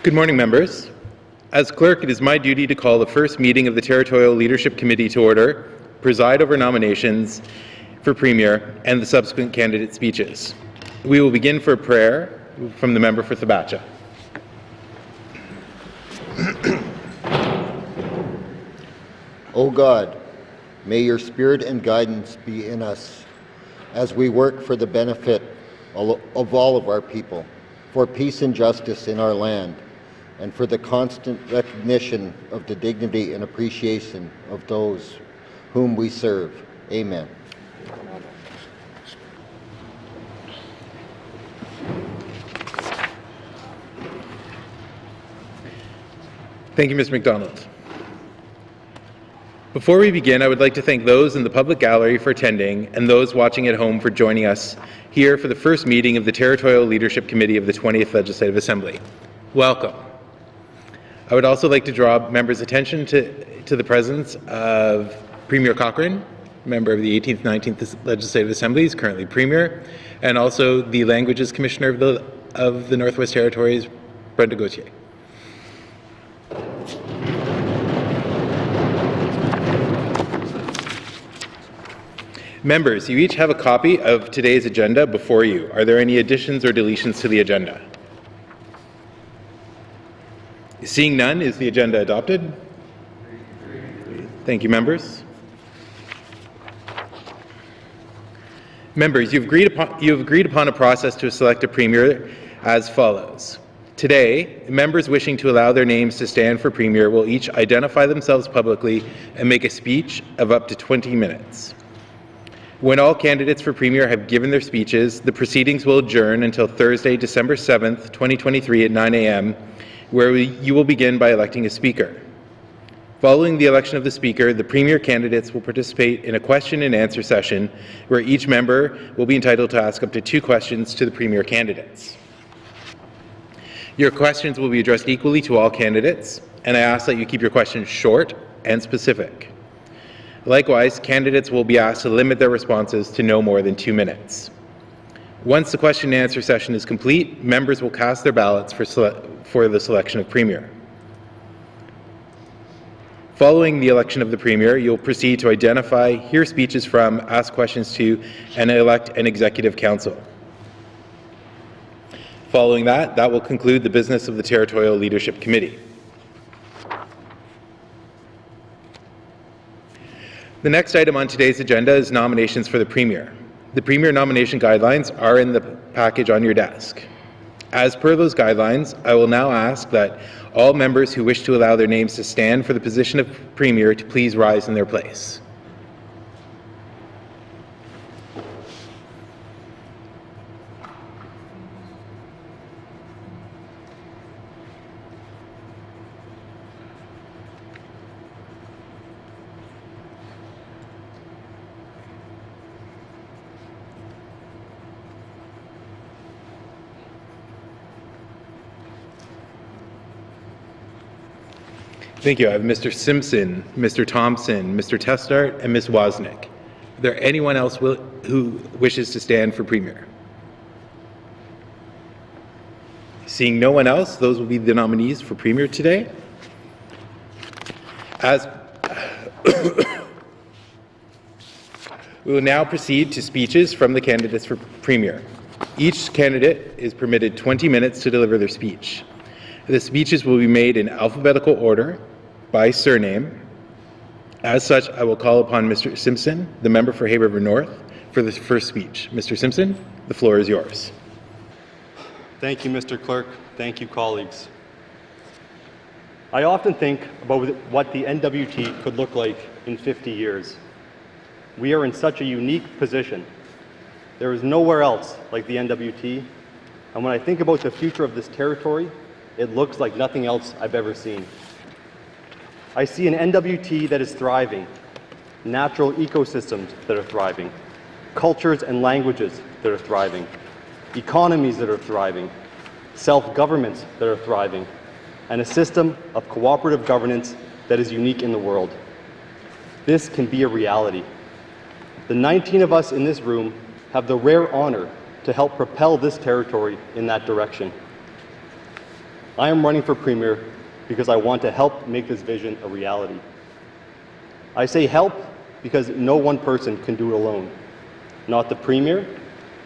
Good morning, members. As clerk, it is my duty to call the first meeting of the Territorial Leadership Committee to order, preside over nominations for Premier, and the subsequent candidate speeches. We will begin for a prayer from the member for Thabacha. O God, may your spirit and guidance be in us as we work for the benefit of all of our people, for peace and justice in our land, and for the constant recognition of the dignity and appreciation of those whom we serve. Amen. Thank you, Ms. McDonald. Before we begin, I would like to thank those in the public gallery for attending and those watching at home for joining us here for the first meeting of the Territorial Leadership Committee of the 20th Legislative Assembly. Welcome. I would also like to draw members' attention to the presence of Premier Cochrane, member of the 18th 19th Legislative Assembly, is currently Premier, and also the Languages Commissioner of the Northwest Territories, Brenda Gauthier. Members, you each have a copy of today's agenda before you. Are there any additions or deletions to the agenda? Seeing none, is the agenda adopted? Thank you, members. Members, you've agreed upon a process to select a Premier as follows. Today, members wishing to allow their names to stand for Premier will each identify themselves publicly and make a speech of up to 20 minutes. When all candidates for Premier have given their speeches, the proceedings will adjourn until Thursday, December 7th, 2023 at 9 a.m., where you will begin by electing a Speaker. Following the election of the Speaker, the Premier candidates will participate in a question and answer session where each member will be entitled to ask up to 2 questions to the Premier candidates. Your questions will be addressed equally to all candidates, and I ask that you keep your questions short and specific. Likewise, candidates will be asked to limit their responses to no more than 2 minutes. Once the question and answer session is complete, members will cast their ballots for the selection of Premier. Following the election of the Premier, you'll proceed to identify, hear speeches from, ask questions to, and elect an Executive Council. Following that will conclude the business of the Territorial Leadership Committee. The next item on today's agenda is nominations for the Premier. The Premier nomination guidelines are in the package on your desk. As per those guidelines, I will now ask that all members who wish to allow their names to stand for the position of Premier to please rise in their place. Thank you. I have Mr. Simpson, Mr. Thompson, Mr. Testart, and Ms. Wozniak. Is there anyone else who wishes to stand for Premier? Seeing no one else, those will be the nominees for Premier today. We will now proceed to speeches from the candidates for Premier. Each candidate is permitted 20 minutes to deliver their speech. The speeches will be made in alphabetical order by surname. As such, I will call upon Mr. Simpson, the member for Hay River North, for the first speech. Mr. Simpson, the floor is yours. Thank you, Mr. Clerk. Thank you, colleagues. I often think about what the NWT could look like in 50 years. We are in such a unique position. There is nowhere else like the NWT, and when I think about the future of this territory, it looks like nothing else I've ever seen. I see an NWT that is thriving, natural ecosystems that are thriving, cultures and languages that are thriving, economies that are thriving, self-governments that are thriving, and a system of cooperative governance that is unique in the world. This can be a reality. The 19 of us in this room have the rare honor to help propel this territory in that direction. I am running for Premier because I want to help make this vision a reality. I say help because no one person can do it alone. Not the Premier,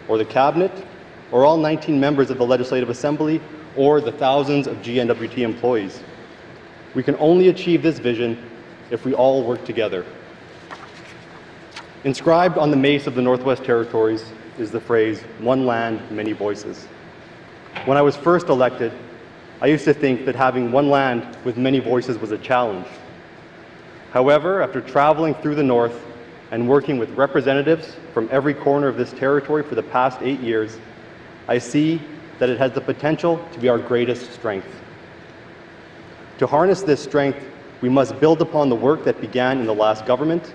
or the Cabinet, or all 19 members of the Legislative Assembly, or the thousands of GNWT employees. We can only achieve this vision if we all work together. Inscribed on the mace of the Northwest Territories is the phrase, "One land, many voices." When I was first elected, I used to think that having one land with many voices was a challenge. However, after traveling through the North and working with representatives from every corner of this territory for the past 8 years, I see that it has the potential to be our greatest strength. To harness this strength, we must build upon the work that began in the last government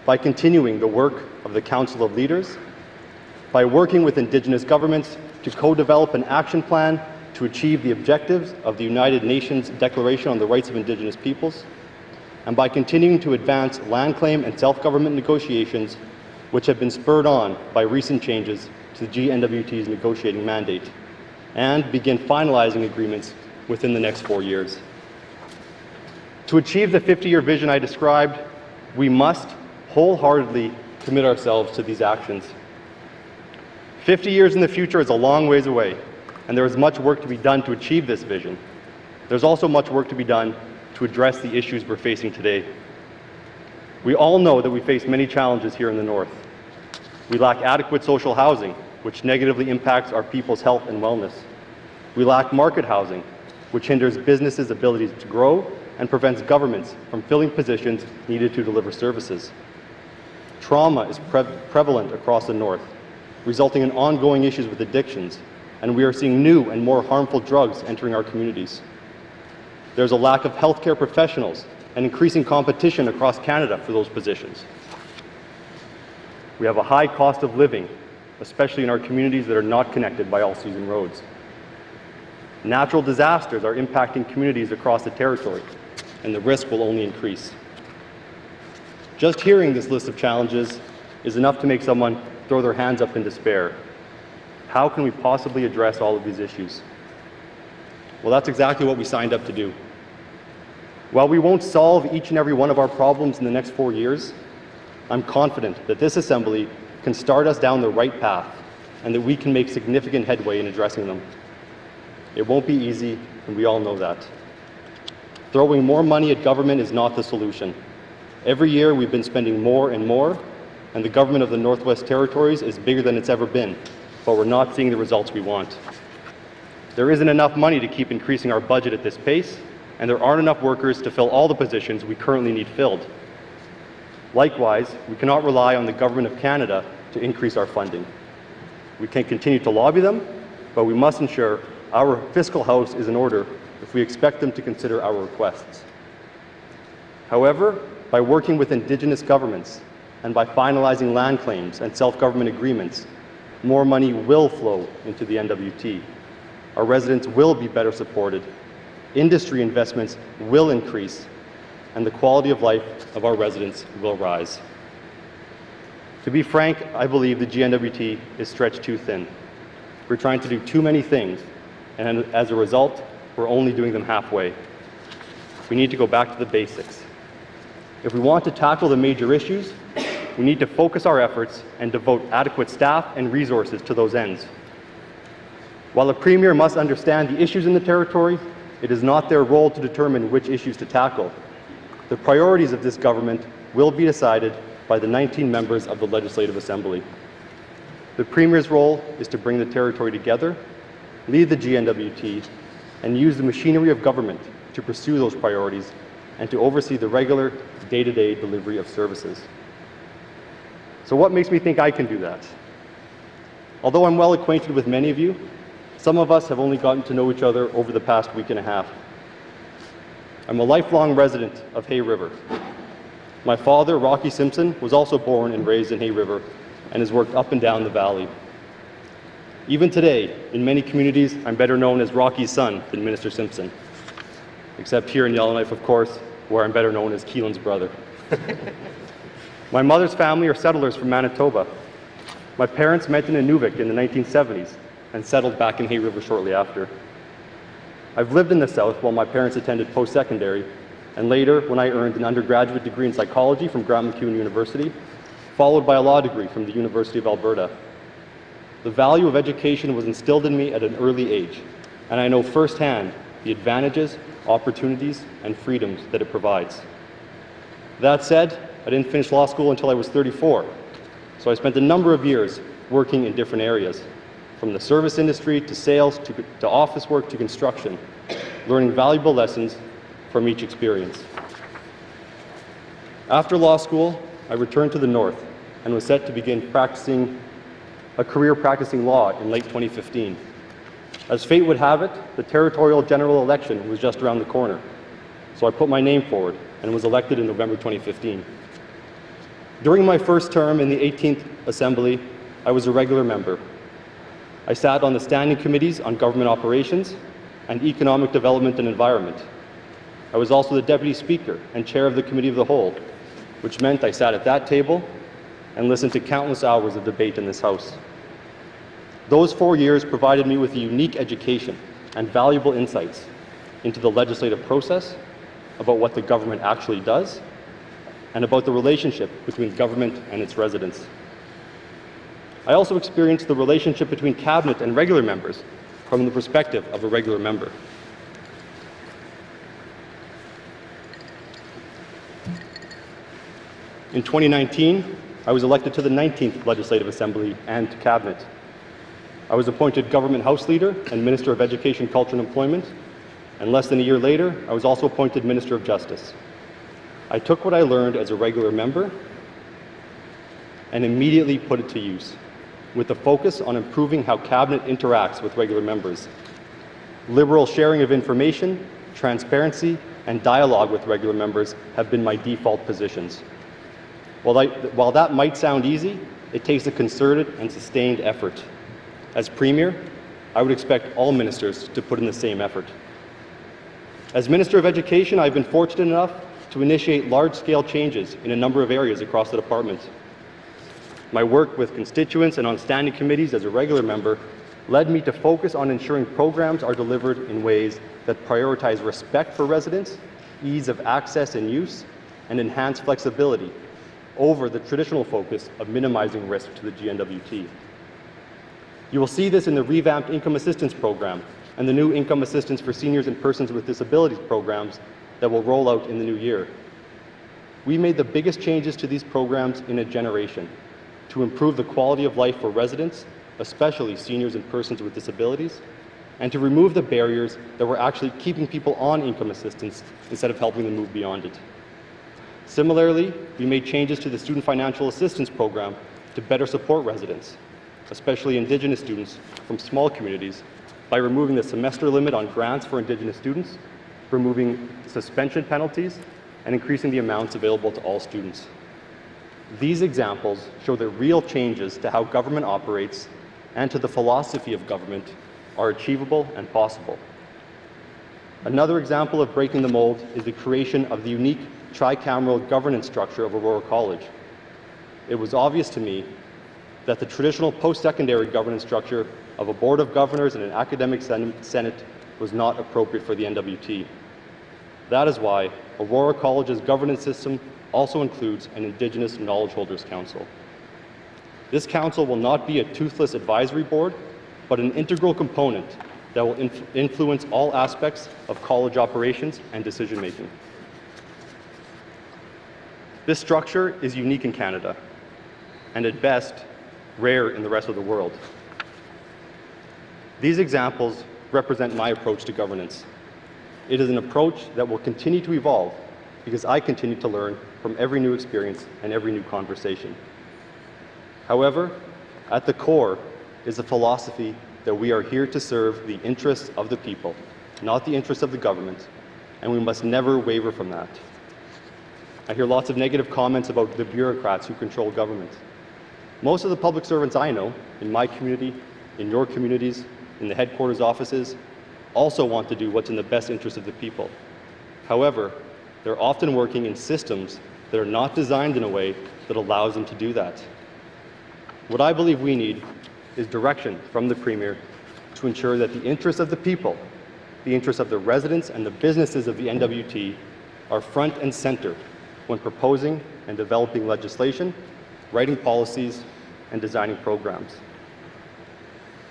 by continuing the work of the Council of Leaders, by working with Indigenous governments to co-develop an action plan to achieve the objectives of the United Nations Declaration on the Rights of Indigenous Peoples, and by continuing to advance land claim and self-government negotiations, which have been spurred on by recent changes to the GNWT's negotiating mandate, and begin finalizing agreements within the next 4 years. To achieve the 50-year vision I described, we must wholeheartedly commit ourselves to these actions. 50 years in the future is a long ways away, and there is much work to be done to achieve this vision. There's also much work to be done to address the issues we're facing today. We all know that we face many challenges here in the North. We lack adequate social housing, which negatively impacts our people's health and wellness. We lack market housing, which hinders businesses' ability to grow and prevents governments from filling positions needed to deliver services. Trauma is prevalent across the North, resulting in ongoing issues with addictions, and we are seeing new and more harmful drugs entering our communities. There's a lack of healthcare professionals and increasing competition across Canada for those positions. We have a high cost of living, especially in our communities that are not connected by all-season roads. Natural disasters are impacting communities across the territory, and the risk will only increase. Just hearing this list of challenges is enough to make someone throw their hands up in despair. How can we possibly address all of these issues? Well, that's exactly what we signed up to do. While we won't solve each and every one of our problems in the next 4 years, I'm confident that this Assembly can start us down the right path and that we can make significant headway in addressing them. It won't be easy, and we all know that. Throwing more money at government is not the solution. Every year we've been spending more and more, and the government of the Northwest Territories is bigger than it's ever been, but we're not seeing the results we want. There isn't enough money to keep increasing our budget at this pace, and there aren't enough workers to fill all the positions we currently need filled. Likewise, we cannot rely on the Government of Canada to increase our funding. We can continue to lobby them, but we must ensure our fiscal house is in order if we expect them to consider our requests. However, by working with Indigenous governments and by finalizing land claims and self-government agreements, more money will flow into the NWT. Our residents will be better supported, industry investments will increase, and the quality of life of our residents will rise. To be frank, I believe the GNWT is stretched too thin. We're trying to do too many things, and as a result, we're only doing them halfway. We need to go back to the basics. If we want to tackle the major issues, we need to focus our efforts and devote adequate staff and resources to those ends. While a Premier must understand the issues in the territory, it is not their role to determine which issues to tackle. The priorities of this government will be decided by the 19 members of the Legislative Assembly. The Premier's role is to bring the territory together, lead the GNWT, and use the machinery of government to pursue those priorities and to oversee the regular day-to-day delivery of services. So what makes me think I can do that? Although I'm well acquainted with many of you, some of us have only gotten to know each other over the past week and a half. I'm a lifelong resident of Hay River. My father, Rocky Simpson, was also born and raised in Hay River and has worked up and down the valley. Even today, in many communities, I'm better known as Rocky's son than Minister Simpson. Except here in Yellowknife, of course, where I'm better known as Keelan's brother. My mother's family are settlers from Manitoba. My parents met in Inuvik in the 1970s and settled back in Hay River shortly after. I've lived in the South while my parents attended post-secondary, and later when I earned an undergraduate degree in psychology from Grant MacEwan University, followed by a law degree from the University of Alberta. The value of education was instilled in me at an early age, and I know firsthand the advantages, opportunities, and freedoms that it provides. That said, I didn't finish law school until I was 34, so I spent a number of years working in different areas, from the service industry to sales to office work to construction, learning valuable lessons from each experience. After law school, I returned to the North and was set to begin a career practicing law in late 2015. As fate would have it, the Territorial general election was just around the corner, so I put my name forward and was elected in November 2015. During my first term in the 18th Assembly, I was a regular member. I sat on the standing committees on government operations and economic development and environment. I was also the Deputy Speaker and Chair of the Committee of the Whole, which meant I sat at that table and listened to countless hours of debate in this House. Those 4 years provided me with a unique education and valuable insights into the legislative process, about what the government actually does, and about the relationship between government and its residents. I also experienced the relationship between Cabinet and regular members from the perspective of a regular member. In 2019, I was elected to the 19th Legislative Assembly and to Cabinet. I was appointed Government House Leader and Minister of Education, Culture and Employment, and less than a year later, I was also appointed Minister of Justice. I took what I learned as a regular member and immediately put it to use, with a focus on improving how Cabinet interacts with regular members. Liberal sharing of information, transparency, and dialogue with regular members have been my default positions. While that might sound easy, it takes a concerted and sustained effort. As Premier, I would expect all ministers to put in the same effort. As Minister of Education, I've been fortunate enough to initiate large-scale changes in a number of areas across the department. My work with constituents and on standing committees as a regular member led me to focus on ensuring programs are delivered in ways that prioritize respect for residents, ease of access and use, and enhance flexibility over the traditional focus of minimizing risk to the GNWT. You will see this in the revamped Income Assistance Program and the new Income Assistance for Seniors and Persons with Disabilities programs that will roll out in the new year. We made the biggest changes to these programs in a generation to improve the quality of life for residents, especially seniors and persons with disabilities, and to remove the barriers that were actually keeping people on income assistance instead of helping them move beyond it. Similarly, we made changes to the Student Financial Assistance Program to better support residents, especially Indigenous students from small communities, by removing the semester limit on grants for Indigenous students, removing suspension penalties, and increasing the amounts available to all students. These examples show that real changes to how government operates and to the philosophy of government are achievable and possible. Another example of breaking the mold is the creation of the unique tricameral governance structure of Aurora College. It was obvious to me that the traditional post-secondary governance structure of a board of governors and an academic senate was not appropriate for the NWT. That is why Aurora College's governance system also includes an Indigenous Knowledge Holders Council. This council will not be a toothless advisory board, but an integral component that will influence all aspects of college operations and decision-making. This structure is unique in Canada, and at best, rare in the rest of the world. These examples represent my approach to governance. It is an approach that will continue to evolve because I continue to learn from every new experience and every new conversation. However, at the core is a philosophy that we are here to serve the interests of the people, not the interests of the government, and we must never waver from that. I hear lots of negative comments about the bureaucrats who control government. Most of the public servants I know, in my community, in your communities, in the headquarters offices, also want to do what's in the best interest of the people. However, they're often working in systems that are not designed in a way that allows them to do that. What I believe we need is direction from the Premier to ensure that the interests of the people the interests of the residents and the businesses of the NWT are front and center when proposing and developing legislation, writing policies, and designing programs.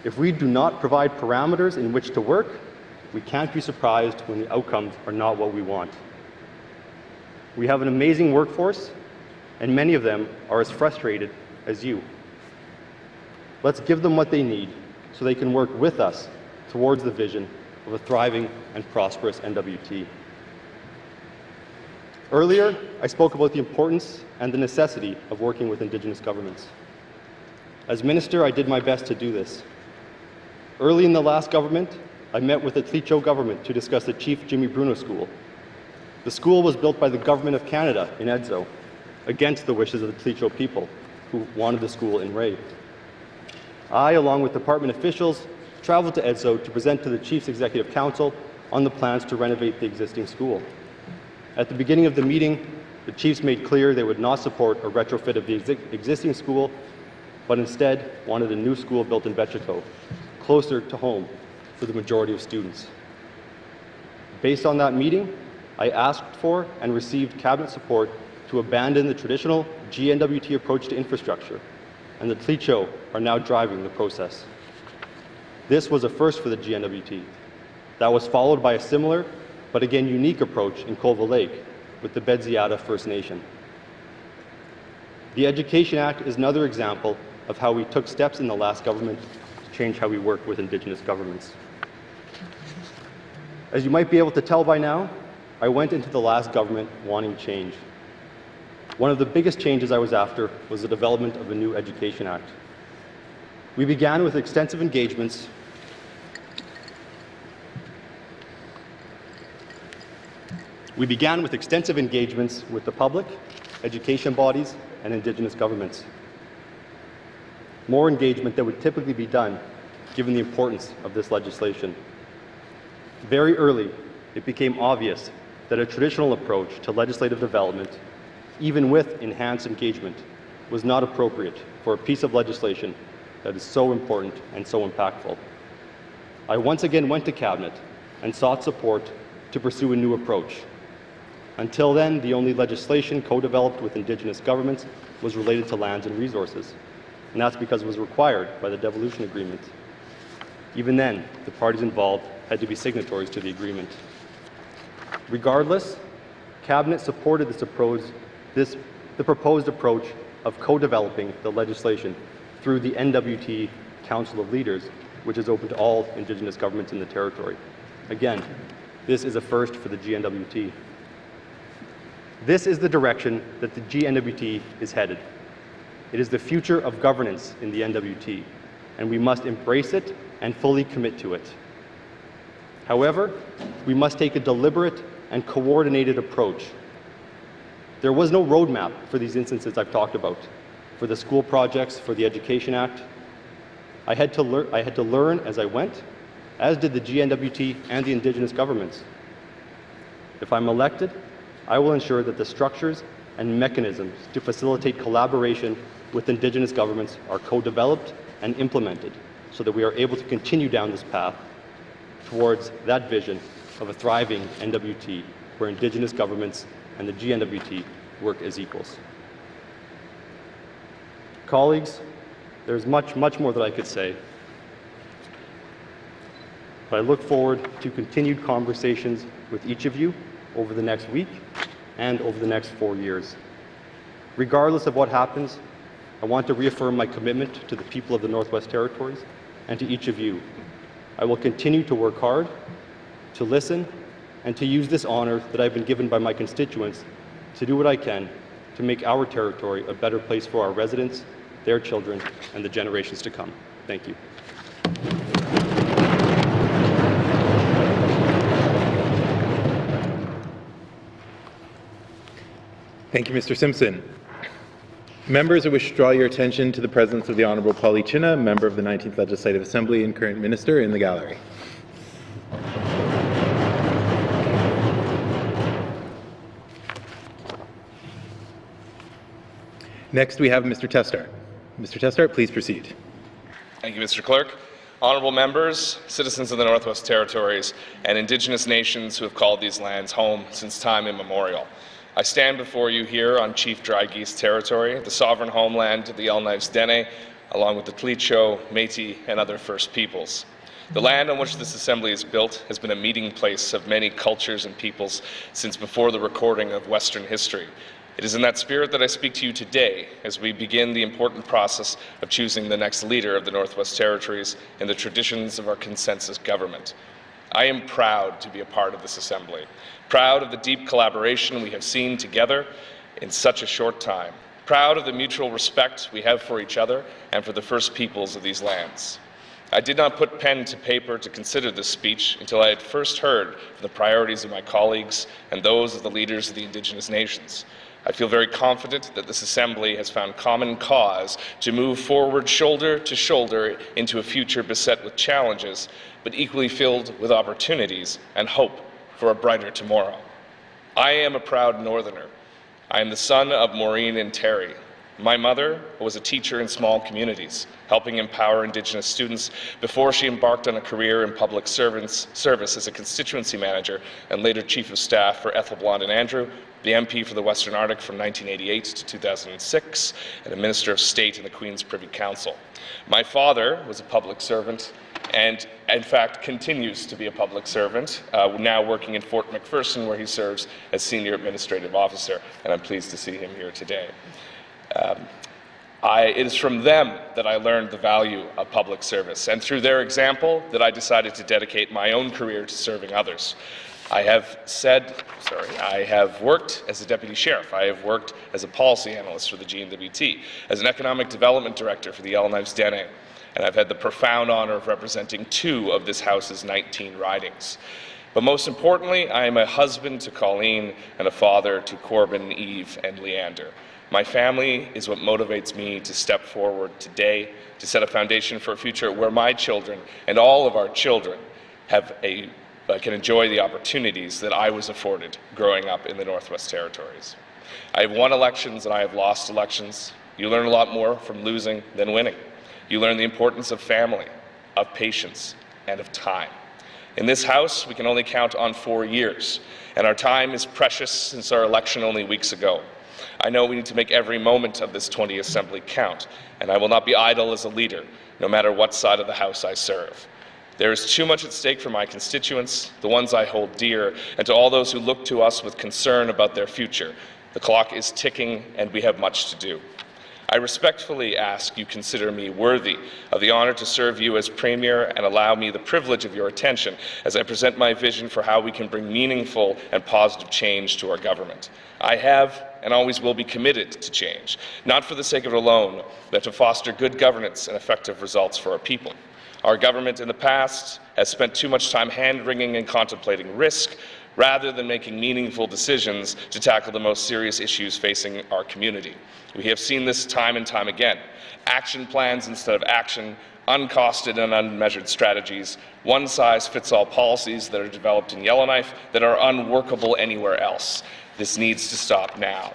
If we do not provide parameters in which to work, we can't be surprised when the outcomes are not what we want. We have an amazing workforce, and many of them are as frustrated as you. Let's give them what they need so they can work with us towards the vision of a thriving and prosperous NWT. Earlier, I spoke about the importance and the necessity of working with Indigenous governments. As Minister, I did my best to do this. Early in the last government, I met with the Tlicho government to discuss the Chief Jimmy Bruno School. The school was built by the Government of Canada in Edzo, against the wishes of the Tlicho people, who wanted the school in Ray. I, along with department officials, traveled to Edzo to present to the Chief's Executive Council on the plans to renovate the existing school. At the beginning of the meeting, the Chiefs made clear they would not support a retrofit of the existing school, but instead wanted a new school built in Betchiko, closer to home for the majority of students. Based on that meeting, I asked for and received Cabinet support to abandon the traditional GNWT approach to infrastructure, and the Tlicho are now driving the process. This was a first for the GNWT. That was followed by a similar, but again unique approach in Colville Lake with the Bedziata First Nation. The Education Act is another example of how we took steps in the last government to change how we work with Indigenous governments. As you might be able to tell by now, I went into the last government wanting change. One of the biggest changes I was after was the development of a new Education Act. We began with extensive engagements with the public, education bodies, and Indigenous governments. More engagement than would typically be done given the importance of this legislation. Very early, it became obvious that a traditional approach to legislative development, even with enhanced engagement, was not appropriate for a piece of legislation that is so important and so impactful. I once again went to Cabinet and sought support to pursue a new approach. Until then, the only legislation co-developed with Indigenous governments was related to lands and resources, and that's because it was required by the devolution agreement. Even then, the parties involved had to be signatories to the agreement. Regardless, Cabinet supported the proposed approach of co-developing the legislation through the NWT Council of Leaders, which is open to all Indigenous governments in the territory. Again, this is a first for the GNWT. This is the direction that the GNWT is headed. It is the future of governance in the NWT, and we must embrace it and fully commit to it. However, we must take a deliberate and coordinated approach. There was no roadmap for these instances I've talked about, for the school projects, for the Education Act. I had to learn as I went, as did the GNWT and the Indigenous governments. If I'm elected, I will ensure that the structures and mechanisms to facilitate collaboration with Indigenous governments are co-developed and implemented so that we are able to continue down this path towards that vision of a thriving NWT where Indigenous governments and the GNWT work as equals. Colleagues, there's much more that I could say, but I look forward to continued conversations with each of you over the next week and over the next 4 years. Regardless of what happens, I want to reaffirm my commitment to the people of the Northwest Territories and to each of you. I will continue to work hard, to listen, and to use this honor that I've been given by my constituents to do what I can to make our territory a better place for our residents, their children, and the generations to come. Thank you. Thank you, Mr. Simpson. Members, I wish to draw your attention to the presence of the Honourable Polly Chinna, member of the 19th Legislative Assembly and current minister, in the gallery. Next, we have Mr. Testart. Mr. Testart, please proceed. Thank you, Mr. Clerk. Honourable members, citizens of the Northwest Territories, and Indigenous nations who have called these lands home since time immemorial. I stand before you here on Chief Dry Geese territory, the sovereign homeland of the Dene, along with the Tlicho, Métis, and other First Peoples. The land on which this assembly is built has been a meeting place of many cultures and peoples since before the recording of Western history. It is in that spirit that I speak to you today as we begin the important process of choosing the next leader of the Northwest Territories in the traditions of our consensus government. I am proud to be a part of this assembly, proud of the deep collaboration we have seen together in such a short time, proud of the mutual respect we have for each other and for the First Peoples of these lands. I did not put pen to paper to consider this speech until I had first heard the priorities of my colleagues and those of the leaders of the Indigenous nations. I feel very confident that this Assembly has found common cause to move forward shoulder to shoulder into a future beset with challenges, but equally filled with opportunities and hope for a brighter tomorrow. I am a proud Northerner. I am the son of Maureen and Terry. My mother was a teacher in small communities, helping empower Indigenous students before she embarked on a career in public service as a constituency manager and later Chief of Staff for Ethel Blond and Andrew, the MP for the Western Arctic from 1988 to 2006, and a Minister of State in the Queen's Privy Council. My father was a public servant and, in fact, continues to be a public servant, now working in Fort McPherson, where he serves as Senior Administrative Officer, and I'm pleased to see him here today. It is from them that I learned the value of public service, and through their example that I decided to dedicate my own career to serving others. I have worked as a deputy sheriff. I have worked as a policy analyst for the GNWT, as an economic development director for the Dene, and I've had the profound honor of representing 2 of this House's 19 ridings. But most importantly, I am a husband to Colleen and a father to Corbin, Eve, and Leander. My family is what motivates me to step forward today to set a foundation for a future where my children and all of our children can enjoy the opportunities that I was afforded growing up in the Northwest Territories. I have won elections and I have lost elections. You learn a lot more from losing than winning. You learn the importance of family, of patience, and of time. In this House, we can only count on 4 years, and our time is precious since our election only weeks ago. I know we need to make every moment of this 20th Assembly count, and I will not be idle as a leader, no matter what side of the House I serve. There is too much at stake for my constituents, the ones I hold dear, and to all those who look to us with concern about their future. The clock is ticking, and we have much to do. I respectfully ask you consider me worthy of the honor to serve you as Premier and allow me the privilege of your attention as I present my vision for how we can bring meaningful and positive change to our government. I have and always will be committed to change, not for the sake of it alone, but to foster good governance and effective results for our people. Our government in the past has spent too much time hand-wringing and contemplating risk rather than making meaningful decisions to tackle the most serious issues facing our community. We have seen this time and time again. Action plans instead of action, uncosted and unmeasured strategies, one-size-fits-all policies that are developed in Yellowknife that are unworkable anywhere else. This needs to stop now.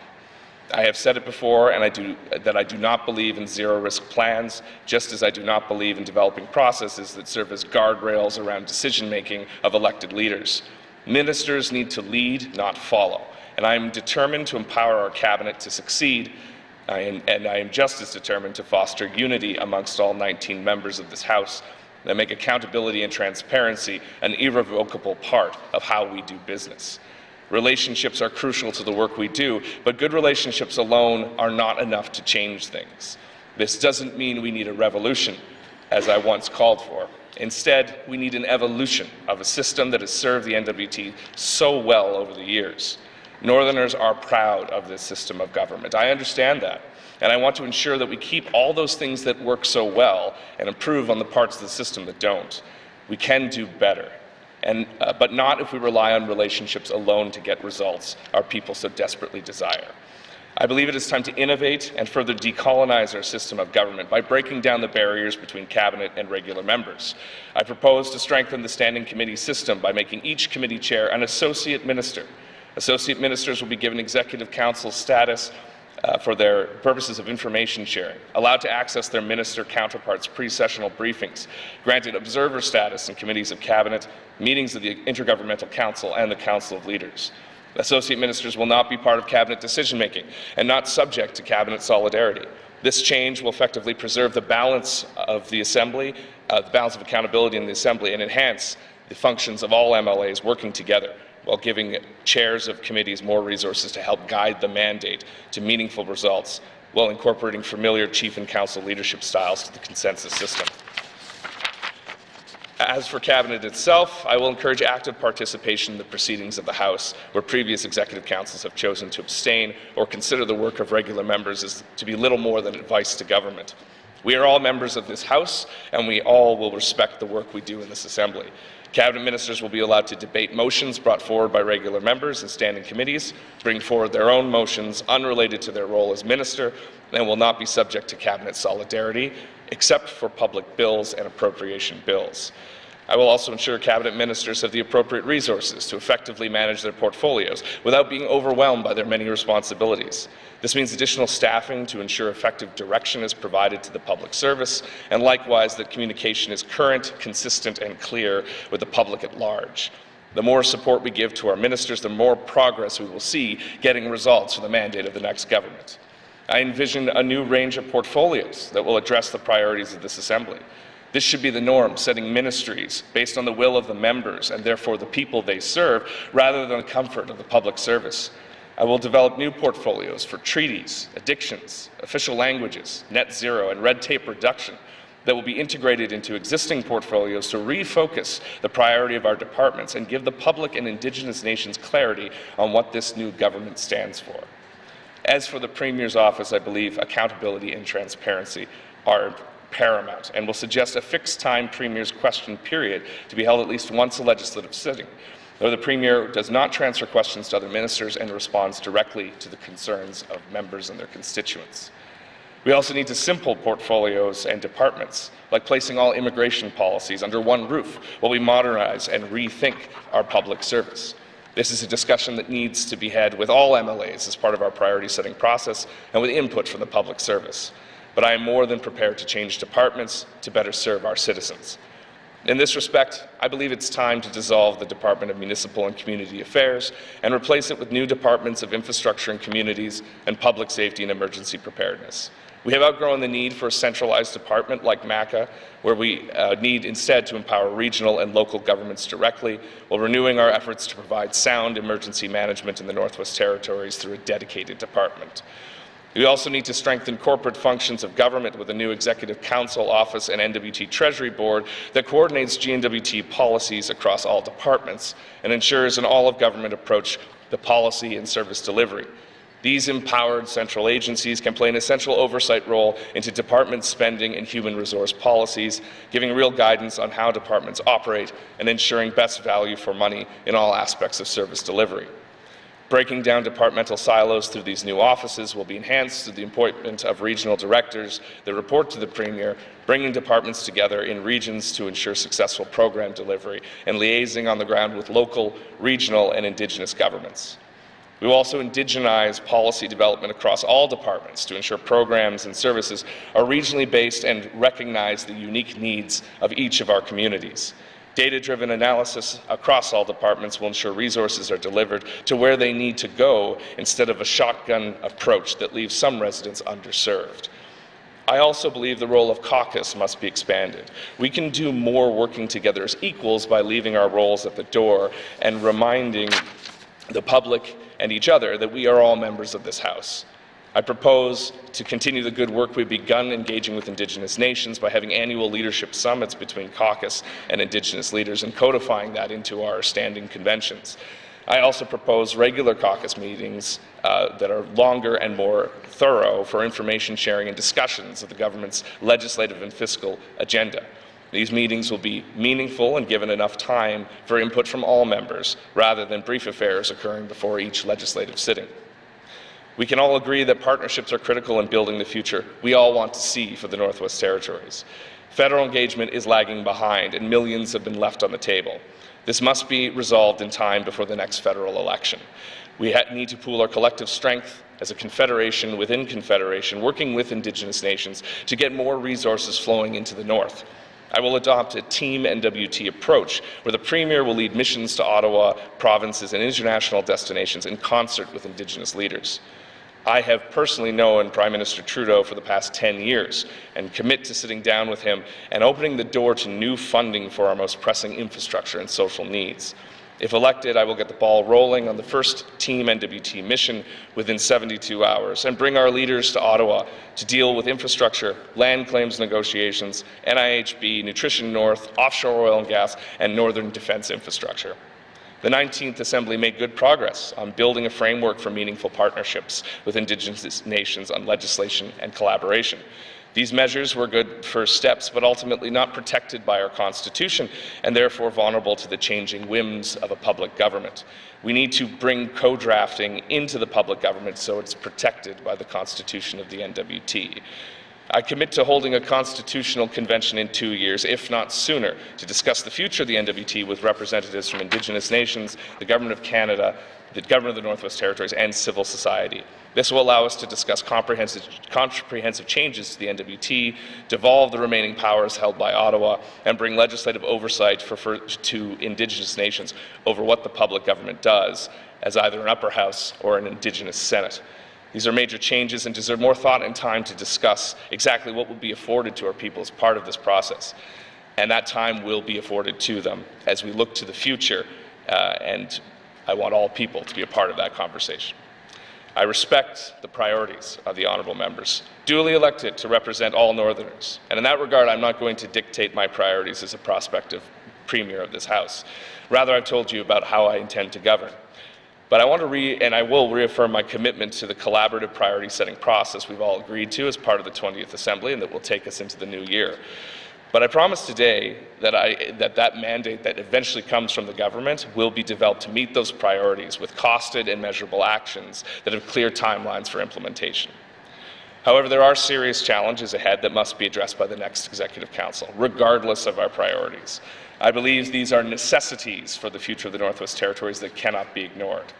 I have said it before, and I do not believe in zero-risk plans, just as I do not believe in developing processes that serve as guardrails around decision-making of elected leaders. Ministers need to lead, not follow, and I am determined to empower our cabinet to succeed, and I am just as determined to foster unity amongst all 19 members of this House and make accountability and transparency an irrevocable part of how we do business. Relationships are crucial to the work we do, but good relationships alone are not enough to change things. This doesn't mean we need a revolution, as I once called for. Instead, we need an evolution of a system that has served the NWT so well over the years. Northerners are proud of this system of government. I understand that, and I want to ensure that we keep all those things that work so well and improve on the parts of the system that don't. We can do better. But not if we rely on relationships alone to get results our people so desperately desire. I believe it is time to innovate and further decolonize our system of government by breaking down the barriers between cabinet and regular members. I propose to strengthen the standing committee system by making each committee chair an associate minister. Associate ministers will be given executive council status for their purposes of information sharing, allowed to access their minister counterparts' pre-sessional briefings, granted observer status in committees of cabinet, meetings of the Intergovernmental Council and the Council of Leaders. Associate ministers will not be part of cabinet decision-making and not subject to cabinet solidarity. This change will effectively preserve the balance of the Assembly, the balance of accountability in the Assembly, and enhance the functions of all MLAs working together, while giving chairs of committees more resources to help guide the mandate to meaningful results, while incorporating familiar chief and council leadership styles to the consensus system. As for Cabinet itself, I will encourage active participation in the proceedings of the House, where previous executive councils have chosen to abstain or consider the work of regular members as to be little more than advice to government. We are all members of this House, and we all will respect the work we do in this Assembly. Cabinet ministers will be allowed to debate motions brought forward by regular members and standing committees, bring forward their own motions unrelated to their role as minister, and will not be subject to cabinet solidarity, except for public bills and appropriation bills. I will also ensure cabinet ministers have the appropriate resources to effectively manage their portfolios without being overwhelmed by their many responsibilities. This means additional staffing to ensure effective direction is provided to the public service, and likewise that communication is current, consistent, and clear with the public at large. The more support we give to our ministers, the more progress we will see getting results for the mandate of the next government. I envision a new range of portfolios that will address the priorities of this Assembly. This should be the norm, setting ministries based on the will of the members and therefore the people they serve, rather than the comfort of the public service. I will develop new portfolios for treaties, addictions, official languages, net zero, and red tape reduction that will be integrated into existing portfolios to refocus the priority of our departments and give the public and Indigenous nations clarity on what this new government stands for. As for the Premier's office, I believe accountability and transparency are paramount, and will suggest a fixed time Premier's question period to be held at least once a legislative sitting, though the Premier does not transfer questions to other ministers and responds directly to the concerns of members and their constituents. We also need to simplify portfolios and departments, like placing all immigration policies under one roof while we modernize and rethink our public service. This is a discussion that needs to be had with all MLAs as part of our priority-setting process and with input from the public service. But I am more than prepared to change departments to better serve our citizens. In this respect, I believe it's time to dissolve the Department of Municipal and Community Affairs and replace it with new departments of Infrastructure and Communities and Public Safety and Emergency Preparedness. We have outgrown the need for a centralized department like MACA, where we need instead to empower regional and local governments directly, while renewing our efforts to provide sound emergency management in the Northwest Territories through a dedicated department. We also need to strengthen corporate functions of government with a new Executive Council Office and NWT Treasury Board that coordinates GNWT policies across all departments and ensures an all-of-government approach to policy and service delivery. These empowered central agencies can play an essential oversight role into department spending and human resource policies, giving real guidance on how departments operate and ensuring best value for money in all aspects of service delivery. Breaking down departmental silos through these new offices will be enhanced through the appointment of regional directors that report to the Premier, bringing departments together in regions to ensure successful program delivery and liaising on the ground with local, regional, and Indigenous governments. We will also indigenize policy development across all departments to ensure programs and services are regionally based and recognize the unique needs of each of our communities. Data-driven analysis across all departments will ensure resources are delivered to where they need to go instead of a shotgun approach that leaves some residents underserved. I also believe the role of caucus must be expanded. We can do more working together as equals by leaving our roles at the door and reminding the public and each other that we are all members of this House. I propose to continue the good work we've begun engaging with Indigenous nations by having annual leadership summits between caucus and Indigenous leaders and codifying that into our standing conventions. I also propose regular caucus meetings that are longer and more thorough for information sharing and discussions of the government's legislative and fiscal agenda. These meetings will be meaningful and given enough time for input from all members, rather than brief affairs occurring before each legislative sitting. We can all agree that partnerships are critical in building the future we all want to see for the Northwest Territories. Federal engagement is lagging behind, and millions have been left on the table. This must be resolved in time before the next federal election. We need to pool our collective strength as a confederation within confederation, working with Indigenous nations to get more resources flowing into the North. I will adopt a Team NWT approach, where the Premier will lead missions to Ottawa, provinces, and international destinations in concert with Indigenous leaders. I have personally known Prime Minister Trudeau for the past 10 years and commit to sitting down with him and opening the door to new funding for our most pressing infrastructure and social needs. If elected, I will get the ball rolling on the first Team NWT mission within 72 hours and bring our leaders to Ottawa to deal with infrastructure, land claims negotiations, NIHB, Nutrition North, offshore oil and gas, and northern defence infrastructure. The 19th Assembly made good progress on building a framework for meaningful partnerships with Indigenous nations on legislation and collaboration. These measures were good first steps, but ultimately not protected by our Constitution and therefore vulnerable to the changing whims of a public government. We need to bring co-drafting into the public government so it's protected by the Constitution of the NWT. I commit to holding a constitutional convention in 2 years, if not sooner, to discuss the future of the NWT with representatives from Indigenous nations, the Government of Canada, the Government of the Northwest Territories, and civil society. This will allow us to discuss comprehensive changes to the NWT, devolve the remaining powers held by Ottawa, and bring legislative oversight to Indigenous nations over what the public government does, as either an upper house or an Indigenous Senate. These are major changes and deserve more thought and time to discuss exactly what will be afforded to our people as part of this process. And that time will be afforded to them as we look to the future, and I want all people to be a part of that conversation. I respect the priorities of the honourable members, duly elected to represent all Northerners. And in that regard, I'm not going to dictate my priorities as a prospective Premier of this House. Rather, I've told you about how I intend to govern. But I want to and I will reaffirm my commitment to the collaborative priority-setting process we've all agreed to as part of the 20th Assembly and that will take us into the new year. But I promise today that that mandate that eventually comes from the government will be developed to meet those priorities with costed and measurable actions that have clear timelines for implementation. However, there are serious challenges ahead that must be addressed by the next Executive Council, regardless of our priorities. I believe these are necessities for the future of the Northwest Territories that cannot be ignored.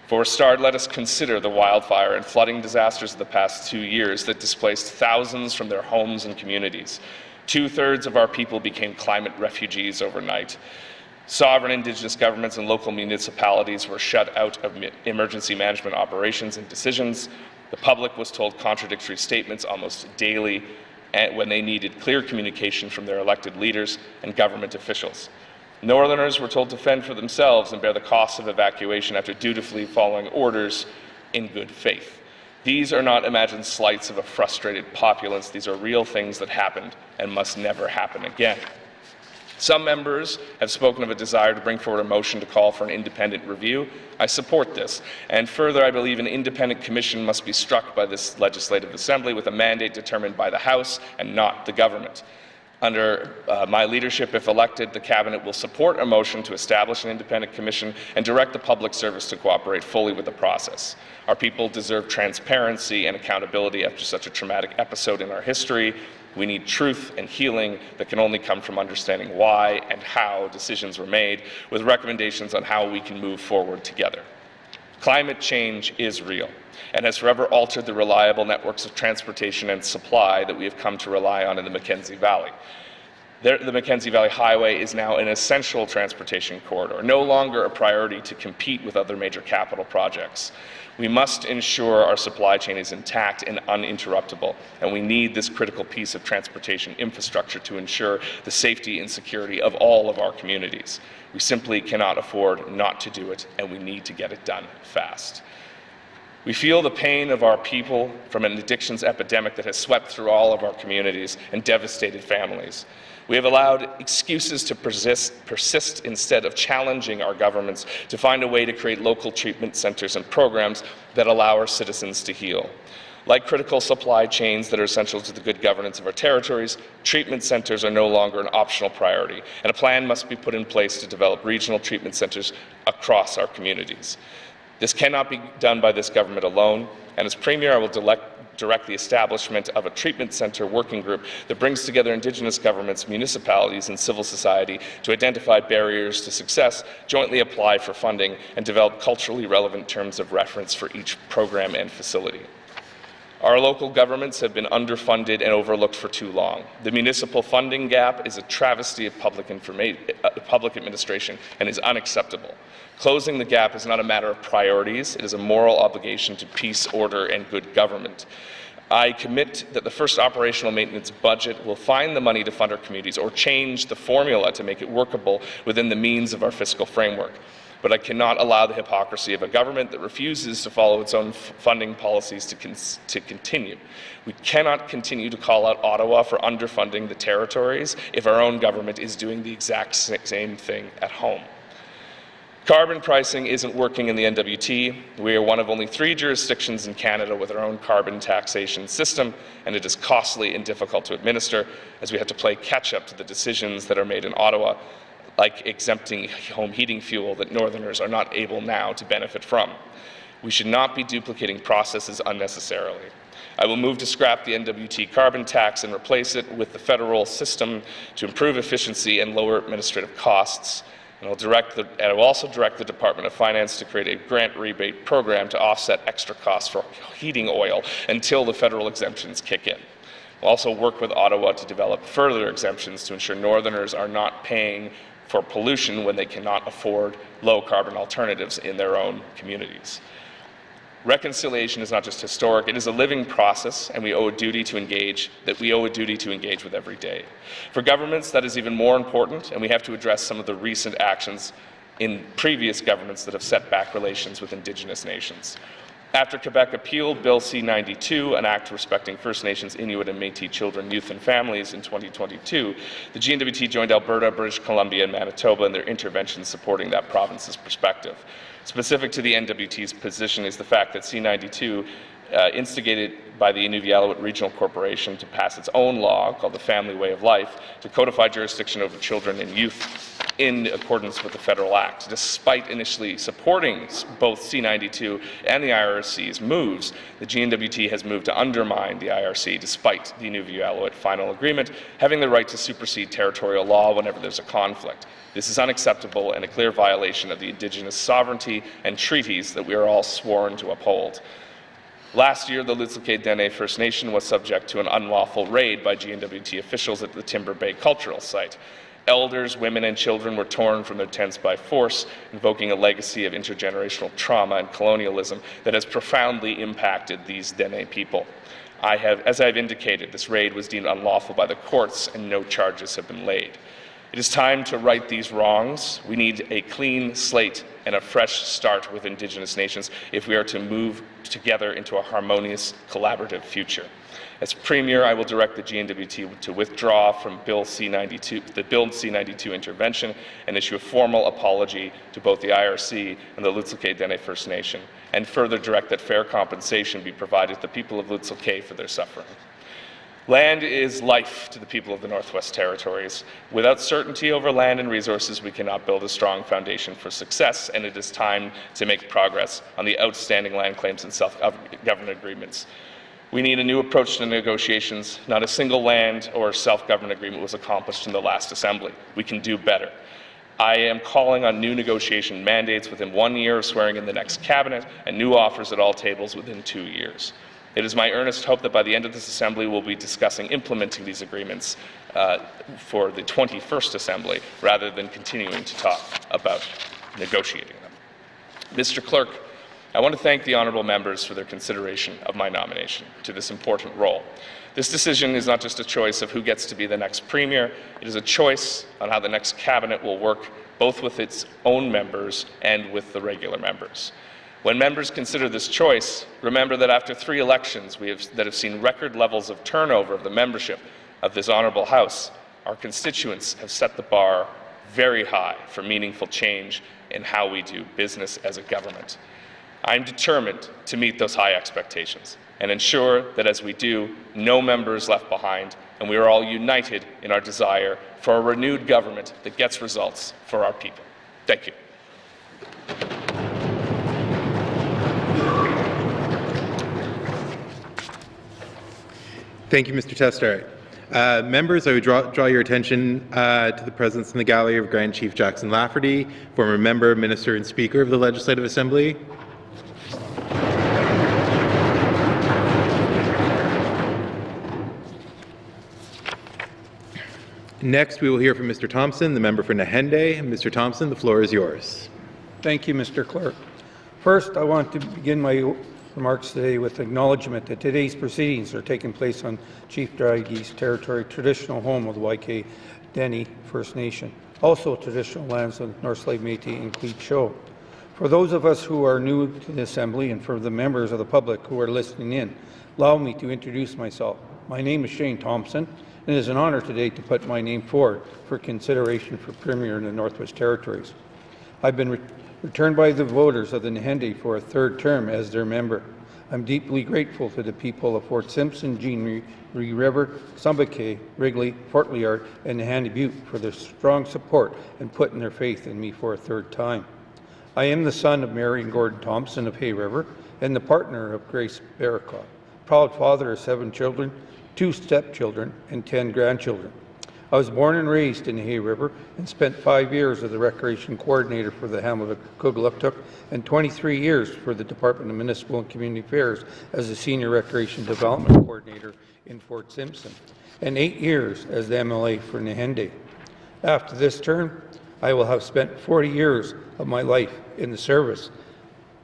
For a start, let us consider the wildfire and flooding disasters of the past 2 years that displaced thousands from their homes and communities. 2/3 of our people became climate refugees overnight. Sovereign Indigenous governments and local municipalities were shut out of emergency management operations and decisions. The public was told contradictory statements almost daily when they needed clear communication from their elected leaders and government officials. Northerners were told to fend for themselves and bear the costs of evacuation after dutifully following orders in good faith. These are not imagined slights of a frustrated populace. These are real things that happened and must never happen again. Some members have spoken of a desire to bring forward a motion to call for an independent review. I support this. And further, I believe an independent commission must be struck by this Legislative Assembly with a mandate determined by the House and not the government. Under my leadership, if elected, the Cabinet will support a motion to establish an independent commission and direct the public service to cooperate fully with the process. Our people deserve transparency and accountability after such a traumatic episode in our history. We need truth and healing that can only come from understanding why and how decisions were made, with recommendations on how we can move forward together. Climate change is real and has forever altered the reliable networks of transportation and supply that we have come to rely on in the Mackenzie Valley. The Mackenzie Valley Highway is now an essential transportation corridor, no longer a priority to compete with other major capital projects. We must ensure our supply chain is intact and uninterruptible, and we need this critical piece of transportation infrastructure to ensure the safety and security of all of our communities. We simply cannot afford not to do it, and we need to get it done fast. We feel the pain of our people from an addictions epidemic that has swept through all of our communities and devastated families. We have allowed excuses to persist instead of challenging our governments to find a way to create local treatment centres and programs that allow our citizens to heal. Like critical supply chains that are essential to the good governance of our territories, treatment centres are no longer an optional priority, and a plan must be put in place to develop regional treatment centres across our communities. This cannot be done by this government alone. And as Premier, I will direct the establishment of a treatment centre working group that brings together Indigenous governments, municipalities and civil society to identify barriers to success, jointly apply for funding, and develop culturally relevant terms of reference for each program and facility. Our local governments have been underfunded and overlooked for too long. The municipal funding gap is a travesty of public administration and is unacceptable. Closing the gap is not a matter of priorities, it is a moral obligation to peace, order, and good government. I commit that the first operational maintenance budget will find the money to fund our communities or change the formula to make it workable within the means of our fiscal framework. But I cannot allow the hypocrisy of a government that refuses to follow its own funding policies to continue. We cannot continue to call out Ottawa for underfunding the territories if our own government is doing the exact same thing at home. Carbon pricing isn't working in the NWT. We are one of only 3 jurisdictions in Canada with our own carbon taxation system, and it is costly and difficult to administer as we have to play catch-up to the decisions that are made in Ottawa, like exempting home heating fuel that Northerners are not able now to benefit from. We should not be duplicating processes unnecessarily. I will move to scrap the NWT carbon tax and replace it with the federal system to improve efficiency and lower administrative costs. And I will also direct the Department of Finance to create a grant rebate program to offset extra costs for heating oil until the federal exemptions kick in. We'll also work with Ottawa to develop further exemptions to ensure Northerners are not paying for pollution when they cannot afford low-carbon alternatives in their own communities. Reconciliation is not just historic, it is a living process, and we owe a duty to engage with every day. For governments, that is even more important, and we have to address some of the recent actions in previous governments that have set back relations with Indigenous nations. After Quebec appealed Bill C-92, an act respecting First Nations, Inuit and Métis children, youth and families in 2022, the GNWT joined Alberta, British Columbia and Manitoba in their interventions supporting that province's perspective. Specific to the NWT's position is the fact that C-92 instigated by the Inuvialuit Regional Corporation to pass its own law, called the Family Way of Life, to codify jurisdiction over children and youth in accordance with the Federal Act. Despite initially supporting both C-92 and the IRC's moves, the GNWT has moved to undermine the IRC despite the Inuvialuit final agreement, having the right to supersede territorial law whenever there's a conflict. This is unacceptable and a clear violation of the Indigenous sovereignty and treaties that we are all sworn to uphold. Last year, the Lutselk'e Dene First Nation was subject to an unlawful raid by GNWT officials at the Timber Bay Cultural Site. Elders, women, and children were torn from their tents by force, invoking a legacy of intergenerational trauma and colonialism that has profoundly impacted these Dene people. As I've indicated, this raid was deemed unlawful by the courts and no charges have been laid. It is time to right these wrongs. We need a clean slate and a fresh start with Indigenous nations if we are to move together into a harmonious, collaborative future. As Premier, I will direct the GNWT to withdraw from Bill C-92, the Bill C-92 intervention, and issue a formal apology to both the IRC and the Lutselk'e Dene First Nation, and further direct that fair compensation be provided to the people of Lutselk'e for their suffering. Land is life to the people of the Northwest Territories. Without certainty over land and resources, we cannot build a strong foundation for success, and it is time to make progress on the outstanding land claims and self-government agreements. We need a new approach to negotiations. Not a single land or self-government agreement was accomplished in the last Assembly. We can do better. I am calling on new negotiation mandates within 1 year of swearing in the next cabinet, and new offers at all tables within 2 years. It is my earnest hope that by the end of this Assembly, we'll be discussing implementing these agreements for the 21st Assembly, rather than continuing to talk about negotiating them. Mr. Clerk, I want to thank the honourable members for their consideration of my nomination to this important role. This decision is not just a choice of who gets to be the next Premier, it is a choice on how the next Cabinet will work, both with its own members and with the regular members. When members consider this choice, remember that after 3 elections that have seen record levels of turnover of the membership of this honourable House, our constituents have set the bar very high for meaningful change in how we do business as a government. I'm determined to meet those high expectations and ensure that as we do, no member is left behind, and we are all united in our desire for a renewed government that gets results for our people. Thank you. Thank you, Mr. Testart. Members, I would draw your attention to the presence in the gallery of Grand Chief Jackson Lafferty, former member, minister, and speaker of the Legislative Assembly. Next, we will hear from Mr. Thompson, the member for Nahende. Mr. Thompson, the floor is yours. Thank you, Mr. Clerk. First, I want to begin my remarks today with acknowledgement that today's proceedings are taking place on Chief Dragi's territory, traditional home of the YK Dene First Nation, also traditional lands of North Slave Métis and Cleet Show. For those of us who are new to the Assembly and for the members of the public who are listening in, allow me to introduce myself. My name is Shane Thompson, and it is an honour today to put my name forward for consideration for Premier in the Northwest Territories. I've been returned by the voters of the Nahende for a third term as their member. I'm deeply grateful to the people of Fort Simpson, Jean River, Sumbakay, Wrigley, Fort Liard, and Nahende Butte for their strong support and putting their faith in me for a third time. I am the son of Mary and Gordon Thompson of Hay River and the partner of Grace Barracott, proud father of 7 children, 2 stepchildren, and 10 grandchildren. I was born and raised in the Hay River and spent 5 years as the Recreation Coordinator for the Hamlet of Kugluktuk and 23 years for the Department of Municipal and Community Affairs as the Senior Recreation Development Coordinator in Fort Simpson, and 8 years as the MLA for Nahende. After this term, I will have spent 40 years of my life in the service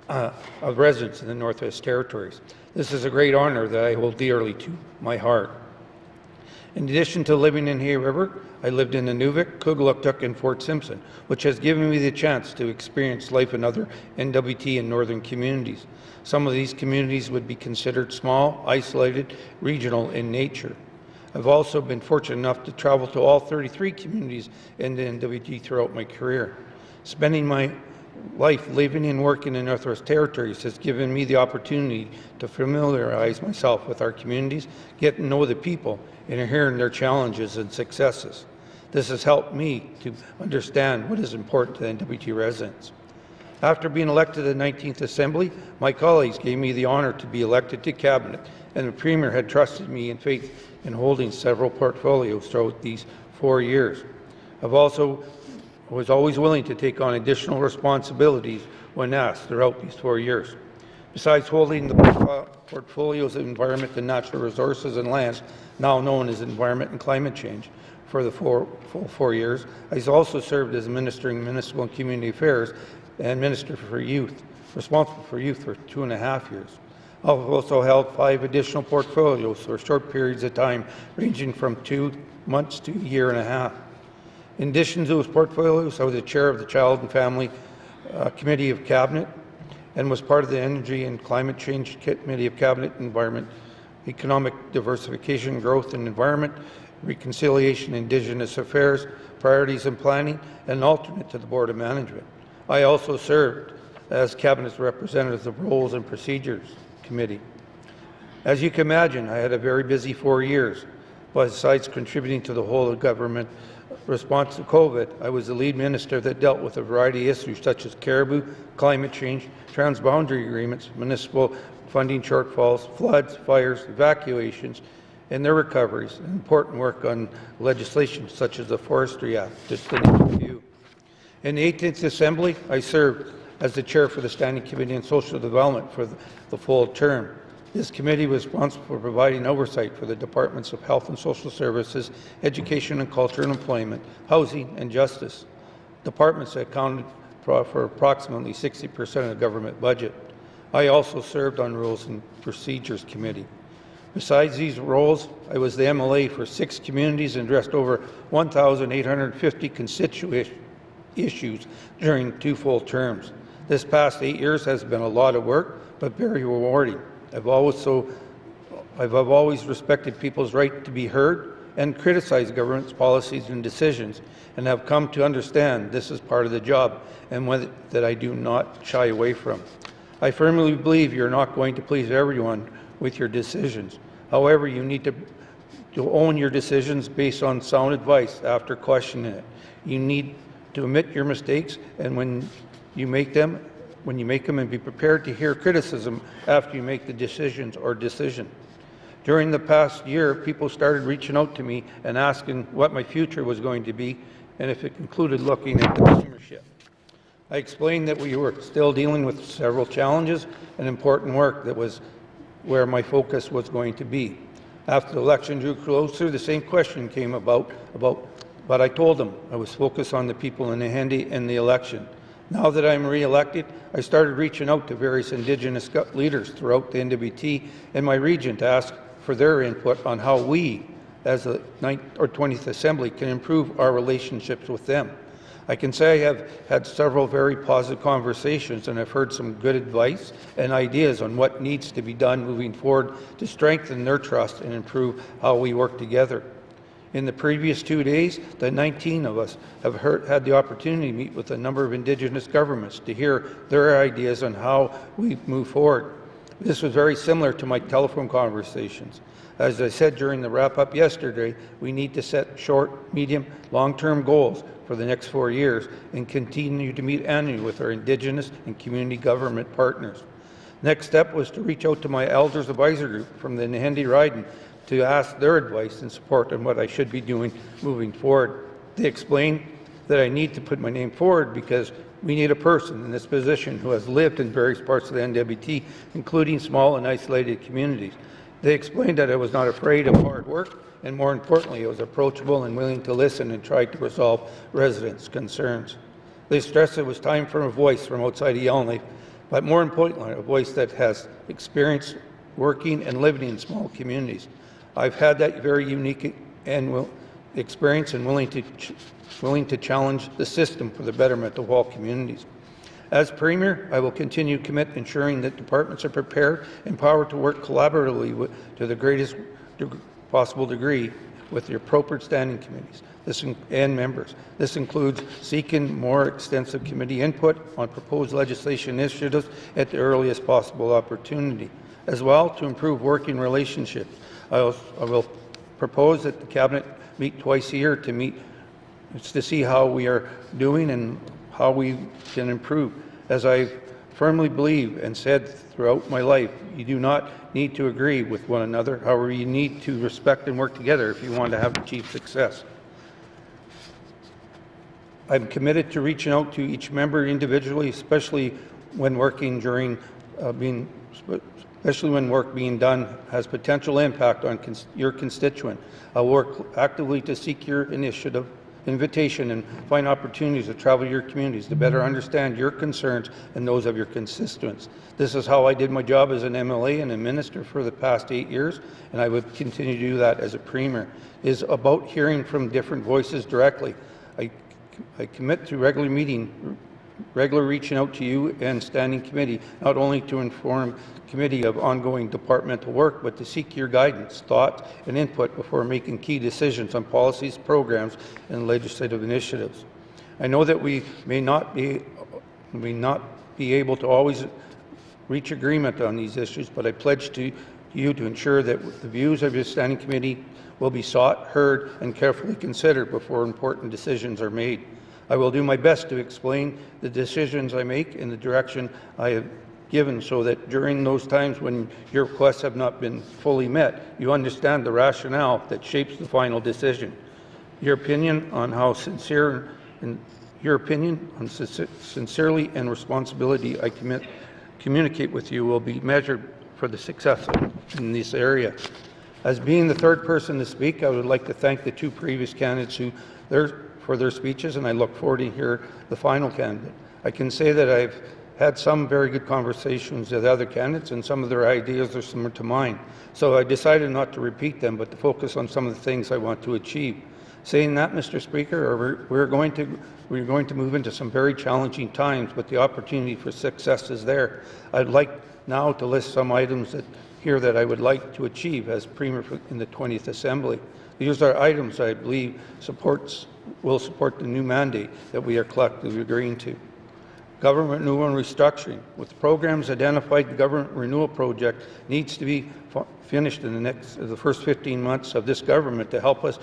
of residents in the Northwest Territories. This is a great honour that I hold dearly to my heart. In addition to living in Hay River, I lived in Nunavut, Kugluktuk, and Fort Simpson, which has given me the chance to experience life in other NWT and northern communities. Some of these communities would be considered small, isolated, regional in nature. I've also been fortunate enough to travel to all 33 communities in the NWT throughout my career. Spending my life living and working in Northwest Territories has given me the opportunity to familiarize myself with our communities, get to know the people, and hearing their challenges and successes. This has helped me to understand what is important to NWT residents. After being elected to the 19th Assembly, my colleagues gave me the honour to be elected to Cabinet, and the Premier had trusted me in faith in holding several portfolios throughout these 4 years. I've also was always willing to take on additional responsibilities when asked throughout these 4 years. Besides holding the portfolios of Environment and Natural Resources and Lands, now known as Environment and Climate Change, for the full 4 years, I also served as Minister in Municipal and Community Affairs and Minister for Youth, responsible for youth for 2.5 years. I've also held 5 additional portfolios for short periods of time, ranging from 2 months to a year and a half. In addition to those portfolios, I was the chair of the Child and Family Committee of Cabinet and was part of the Energy and Climate Change Committee of Cabinet, Environment, Economic Diversification, Growth and Environment, Reconciliation, Indigenous Affairs, Priorities and Planning, and an alternate to the Board of Management. I also served as Cabinet's representative of the Rules and Procedures Committee. As you can imagine, I had a very busy 4 years. Besides contributing to the whole of government response to COVID, I was the lead minister that dealt with a variety of issues such as caribou, climate change, transboundary agreements, municipal funding shortfalls, floods, fires, evacuations, and their recoveries, and important work on legislation such as the Forestry Act, just to name a few. In the 18th Assembly, I served as the chair for the Standing Committee on Social Development for the full term. This committee was responsible for providing oversight for the Departments of Health and Social Services, Education and Culture and Employment, Housing and Justice, departments that accounted for approximately 60% of the government budget. I also served on Rules and Procedures Committee. Besides these roles, I was the MLA for 6 communities and addressed over 1,850 constituent issues during 2 full terms. This past 8 years has been a lot of work, but very rewarding. I've always respected people's right to be heard and criticized government's policies and decisions, and have come to understand this is part of the job and one that I do not shy away from. I firmly believe you're not going to please everyone with your decisions. However, you need to own your decisions based on sound advice after questioning it. You need to admit your mistakes, and when you make them, and be prepared to hear criticism after you make the decision. During the past year, people started reaching out to me and asking what my future was going to be and if it included looking at the premiership. I explained that we were still dealing with several challenges and important work that was where my focus was going to be. After the election drew closer, the same question came about, but I told them I was focused on the people in Nahendi and the election. Now that I'm re-elected, I started reaching out to various Indigenous leaders throughout the NWT and my region to ask for their input on how we, as the 20th Assembly, can improve our relationships with them. I can say I have had several very positive conversations, and I've heard some good advice and ideas on what needs to be done moving forward to strengthen their trust and improve how we work together. In the previous 2 days, the 19 of us have had the opportunity to meet with a number of Indigenous governments to hear their ideas on how we move forward. This was very similar to my telephone conversations. As I said during the wrap-up yesterday, we need to set short, medium, long-term goals for the next 4 years and continue to meet annually with our Indigenous and community government partners. Next step was to reach out to my Elders Advisor Group from the Nahendi Riding to ask their advice and support on what I should be doing moving forward. They explained that I need to put my name forward because we need a person in this position who has lived in various parts of the NWT, including small and isolated communities. They explained that I was not afraid of hard work, and more importantly, I was approachable and willing to listen and try to resolve residents' concerns. They stressed it was time for a voice from outside of Yellowknife, but more importantly, a voice that has experience working and living in small communities. I've had that very unique experience and willing to challenge the system for the betterment of all communities. As Premier, I will continue to commit ensuring that departments are prepared and empowered to work collaboratively to the greatest possible degree with the appropriate standing committees and members. This includes seeking more extensive committee input on proposed legislation initiatives at the earliest possible opportunity, as well to improve working relationships. I will propose that the Cabinet meet twice a year to see how we are doing and how we can improve. As I firmly believe and said throughout my life, you do not need to agree with one another. However, you need to respect and work together if you want to have achieved success. I'm committed to reaching out to each member individually, especially when working during especially when work being done has potential impact on your constituent. I'll work actively to seek your invitation and find opportunities to travel to your communities to better understand your concerns and those of your constituents. This is how I did my job as an MLA and a minister for the past 8 years, and I would continue to do that as a Premier. It is about hearing from different voices directly. I commit to regular reaching out to you and standing committee, not only to inform committee of ongoing departmental work, but to seek your guidance, thoughts, and input before making key decisions on policies, programs, and legislative initiatives. I know that we may not be able to always reach agreement on these issues, but I pledge to you to ensure that the views of your standing committee will be sought, heard, and carefully considered before important decisions are made. I will do my best to explain the decisions I make in the direction I have given so that during those times when your requests have not been fully met, you understand the rationale that shapes the final decision. Your opinion on how sincerely and responsibility I communicate with you will be measured for the success in this area. As being the third person to speak, I would like to thank the two previous candidates for their speeches, and I look forward to hear the final candidate. I can say that I've had some very good conversations with other candidates, and some of their ideas are similar to mine. So I decided not to repeat them, but to focus on some of the things I want to achieve. Saying that, Mr. Speaker, we're going to move into some very challenging times, but the opportunity for success is there. I'd like now to list some items that I would like to achieve as Premier in the 20th Assembly. These are items I believe will support the new mandate that we are collectively agreeing to. Government renewal and restructuring. With programs identified, the government renewal project needs to be finished in the first 15 months of this government to help us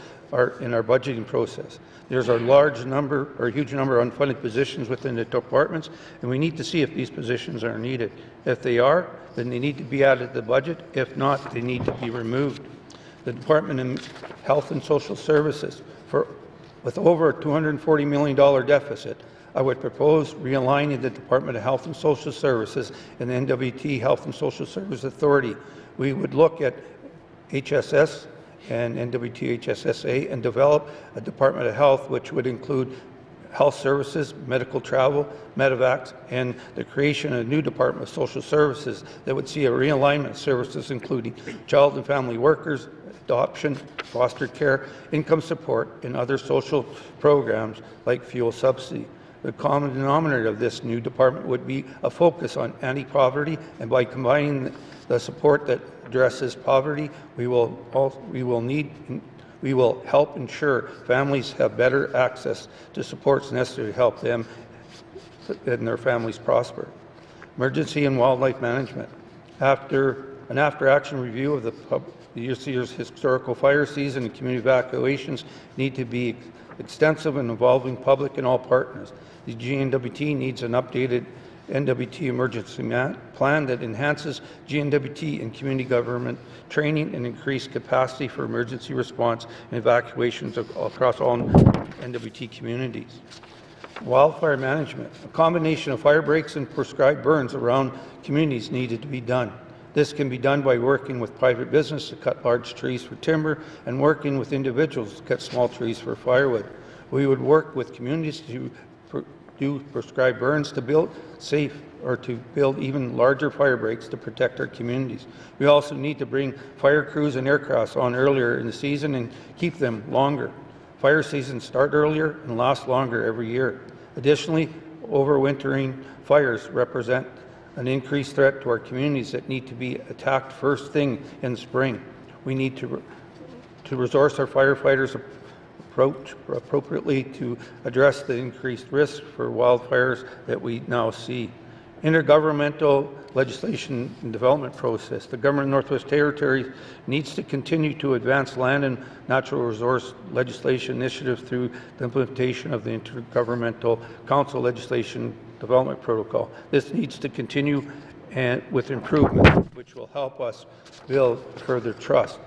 in our budgeting process. There's a huge number of unfunded positions within the departments, and we need to see if these positions are needed. If they are, then they need to be added to the budget. If not, they need to be removed. The Department of Health and Social Services, with over a $240 million deficit, I would propose realigning the Department of Health and Social Services and the NWT Health and Social Service Authority. We would look at HSS and NWT HSSA and develop a Department of Health which would include health services, medical travel, medevacs, and the creation of a new Department of Social Services that would see a realignment of services including child and family workers, adoption, foster care, income support, and other social programs like fuel subsidy. The common denominator of this new department would be a focus on anti-poverty, and by combining the support that addresses poverty, we will help ensure families have better access to supports necessary to help them and their families prosper. Emergency and wildlife management. After an after-action review of this year's historical fire season and community evacuations need to be extensive and involving public and all partners. The GNWT needs an updated NWT emergency plan that enhances GNWT and community government training and increased capacity for emergency response and evacuations across all NWT communities. Wildfire management. A combination of fire breaks and prescribed burns around communities needed to be done. This can be done by working with private business to cut large trees for timber and working with individuals to cut small trees for firewood. We would work with communities to do prescribed burns to build safe or to build even larger fire breaks to protect our communities. We also need to bring fire crews and aircrafts on earlier in the season and keep them longer. Fire seasons start earlier and last longer every year. Additionally, overwintering fires represent an increased threat to our communities that need to be attacked first thing in the spring. We need to resource our firefighters appropriately to address the increased risk for wildfires that we now see. Intergovernmental legislation and development process. The Government of Northwest Territories needs to continue to advance land and natural resource legislation initiatives through the implementation of the Intergovernmental Council Legislation Development Protocol. This needs to continue with improvement, which will help us build further trust.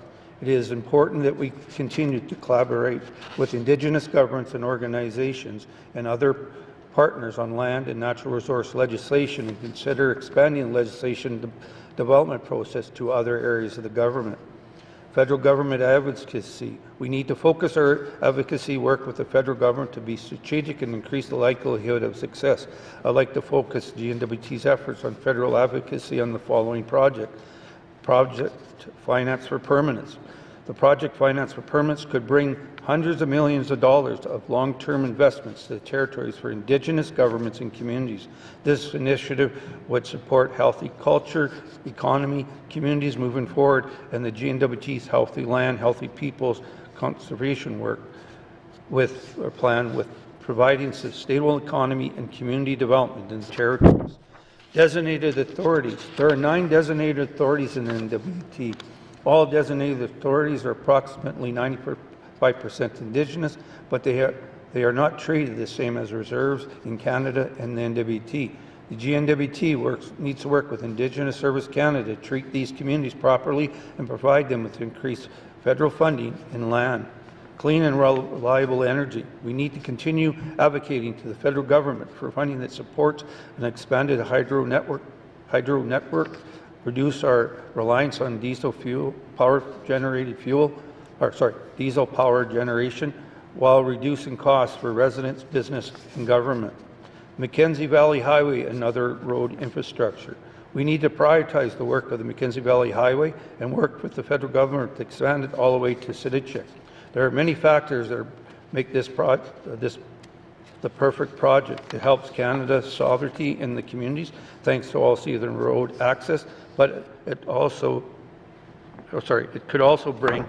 It is important that we continue to collaborate with Indigenous governments and organizations and other partners on land and natural resource legislation and consider expanding the legislation development process to other areas of the government. Federal government advocacy. We need to focus our advocacy work with the federal government to be strategic and increase the likelihood of success. I'd like to focus GNWT's efforts on federal advocacy on the following project. Project Finance for Permanence. The Project Finance for Permanence could bring hundreds of millions of dollars of long-term investments to the territories for Indigenous governments and communities. This initiative would support healthy culture, economy, communities moving forward, and the GNWT's Healthy Land, Healthy Peoples conservation work with our plan with providing sustainable economy and community development in the territories. Designated authorities. There are 9 designated authorities in the NWT. All designated authorities are approximately 95% Indigenous, but they are not treated the same as reserves in Canada and the NWT. The GNWT needs to work with Indigenous Service Canada to treat these communities properly and provide them with increased federal funding and land. Clean and reliable energy. We need to continue advocating to the federal government for funding that supports an expanded hydro network, reduce our reliance on diesel power generation, while reducing costs for residents, business, and government. Mackenzie Valley Highway and other road infrastructure. We need to prioritize the work of the Mackenzie Valley Highway and work with the federal government to expand it all the way to Sidicek. There are many factors that make this the perfect project. It helps Canada's sovereignty in the communities, thanks to all season road access, but it could also bring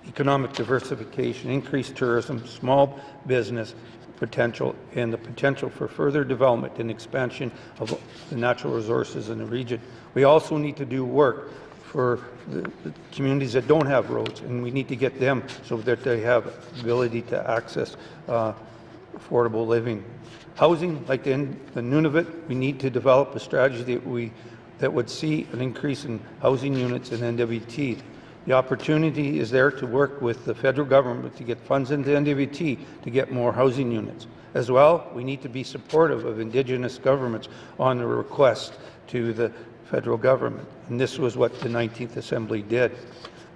economic diversification, increased tourism, small business, potential and the potential for further development and expansion of the natural resources in the region. We also need to do work for the communities that don't have roads, and we need to get them so that they have ability to access affordable living. Housing, like the Nunavut, we need to develop a strategy that would see an increase in housing units in NWT. The opportunity is there to work with the federal government to get funds into NWT to get more housing units. As well, we need to be supportive of Indigenous governments on the request to the federal government, and this was what the 19th Assembly did.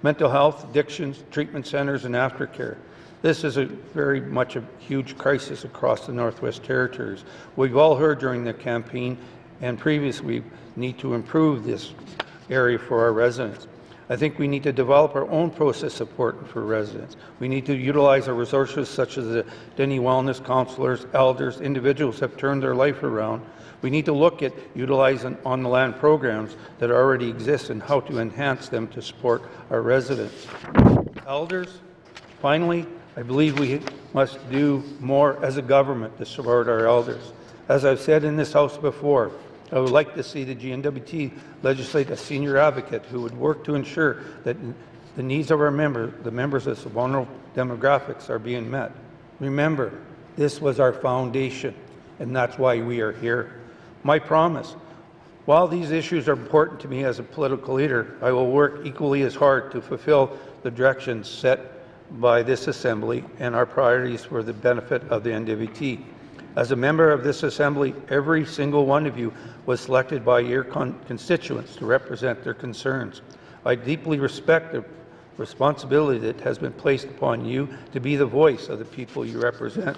Mental health, addictions, treatment centres, and aftercare. This is very much a huge crisis across the Northwest Territories. We've all heard during the campaign and previously we need to improve this area for our residents. I think we need to develop our own process support for residents. We need to utilize our resources such as the Denny Wellness Counselors, elders, individuals have turned their life around. We need to look at utilizing on-the-land programs that already exist and how to enhance them to support our residents. Elders, finally, I believe we must do more as a government to support our elders. As I've said in this House before, I would like to see the GNWT legislate a senior advocate who would work to ensure that the needs of our members, the members of vulnerable demographics, are being met. Remember, this was our foundation, and that's why we are here. My promise, while these issues are important to me as a political leader, I will work equally as hard to fulfill the directions set by this Assembly and our priorities for the benefit of the NWT. As a member of this Assembly, every single one of you was selected by your constituents to represent their concerns. I deeply respect the responsibility that has been placed upon you to be the voice of the people you represent.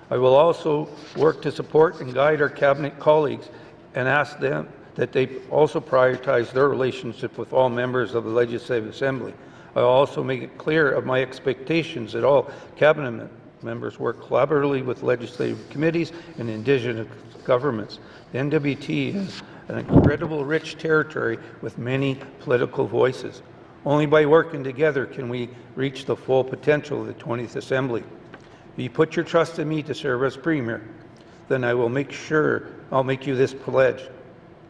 I will also work to support and guide our Cabinet colleagues and ask them that they also prioritize their relationship with all members of the Legislative Assembly. I will also make it clear of my expectations that all Cabinet members work collaboratively with legislative committees and Indigenous governments. The NWT is an incredible rich territory with many political voices. Only by working together can we reach the full potential of the 20th Assembly. If you put your trust in me to serve as Premier, then I will make sure I'll make you this pledge.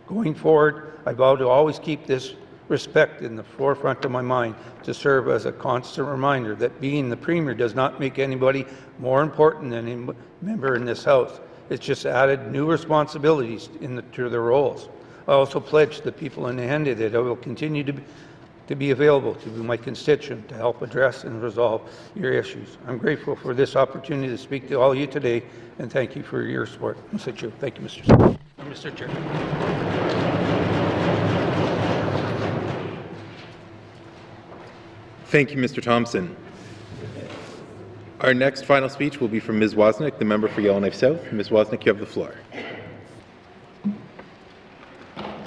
Going forward, I vow to always keep this respect in the forefront of my mind, to serve as a constant reminder that being the Premier does not make anybody more important than any member in this House. It's just added new responsibilities to their roles. I also pledge to the people in the Henday that I will continue to be available to my constituent to help address and resolve your issues. I'm grateful for this opportunity to speak to all of you today, and thank you for your support. Thank you, Mr. Chair. Thank you, Mr. Thompson. Our next final speech will be from Ms. Wozniak, the member for Yellowknife South. Ms. Wozniak, you have the floor.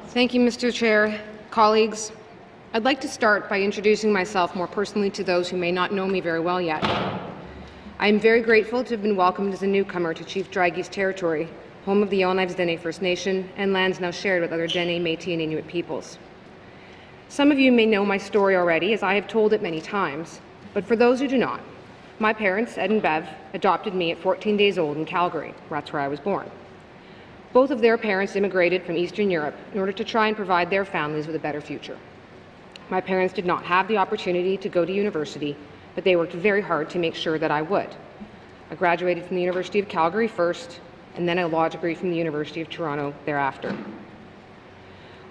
Thank you, Mr. Chair. Colleagues, I'd like to start by introducing myself more personally to those who may not know me very well yet. I am very grateful to have been welcomed as a newcomer to Chief Dry-Gee's territory, home of the Yellowknives Dene First Nation and lands now shared with other Dene, Métis and Inuit peoples. Some of you may know my story already, as I have told it many times, but for those who do not, my parents, Ed and Bev, adopted me at 14 days old in Calgary. That's where I was born. Both of their parents immigrated from Eastern Europe in order to try and provide their families with a better future. My parents did not have the opportunity to go to university, but they worked very hard to make sure that I would. I graduated from the University of Calgary first, and then a law degree from the University of Toronto thereafter.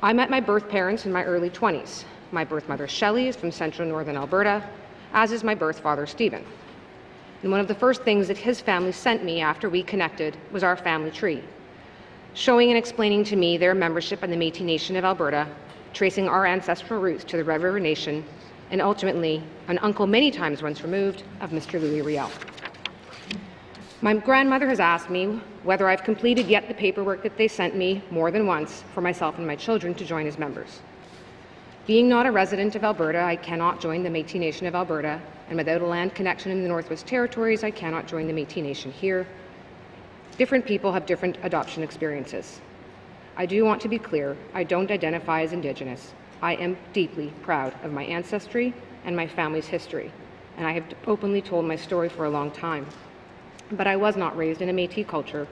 I met my birth parents in my early 20s. My birth mother, Shelley, is from central northern Alberta, as is my birth father, Stephen. And one of the first things that his family sent me after we connected was our family tree, showing and explaining to me their membership in the Métis Nation of Alberta, tracing our ancestral roots to the Red River Nation, and ultimately an uncle many times once removed of Mr. Louis Riel. My grandmother has asked me whether I've completed yet the paperwork that they sent me more than once for myself and my children to join as members. Being not a resident of Alberta, I cannot join the Métis Nation of Alberta, and without a land connection in the Northwest Territories, I cannot join the Métis Nation here. Different people have different adoption experiences. I do want to be clear, I don't identify as Indigenous. I am deeply proud of my ancestry and my family's history, and I have openly told my story for a long time. But I was not raised in a Métis culture,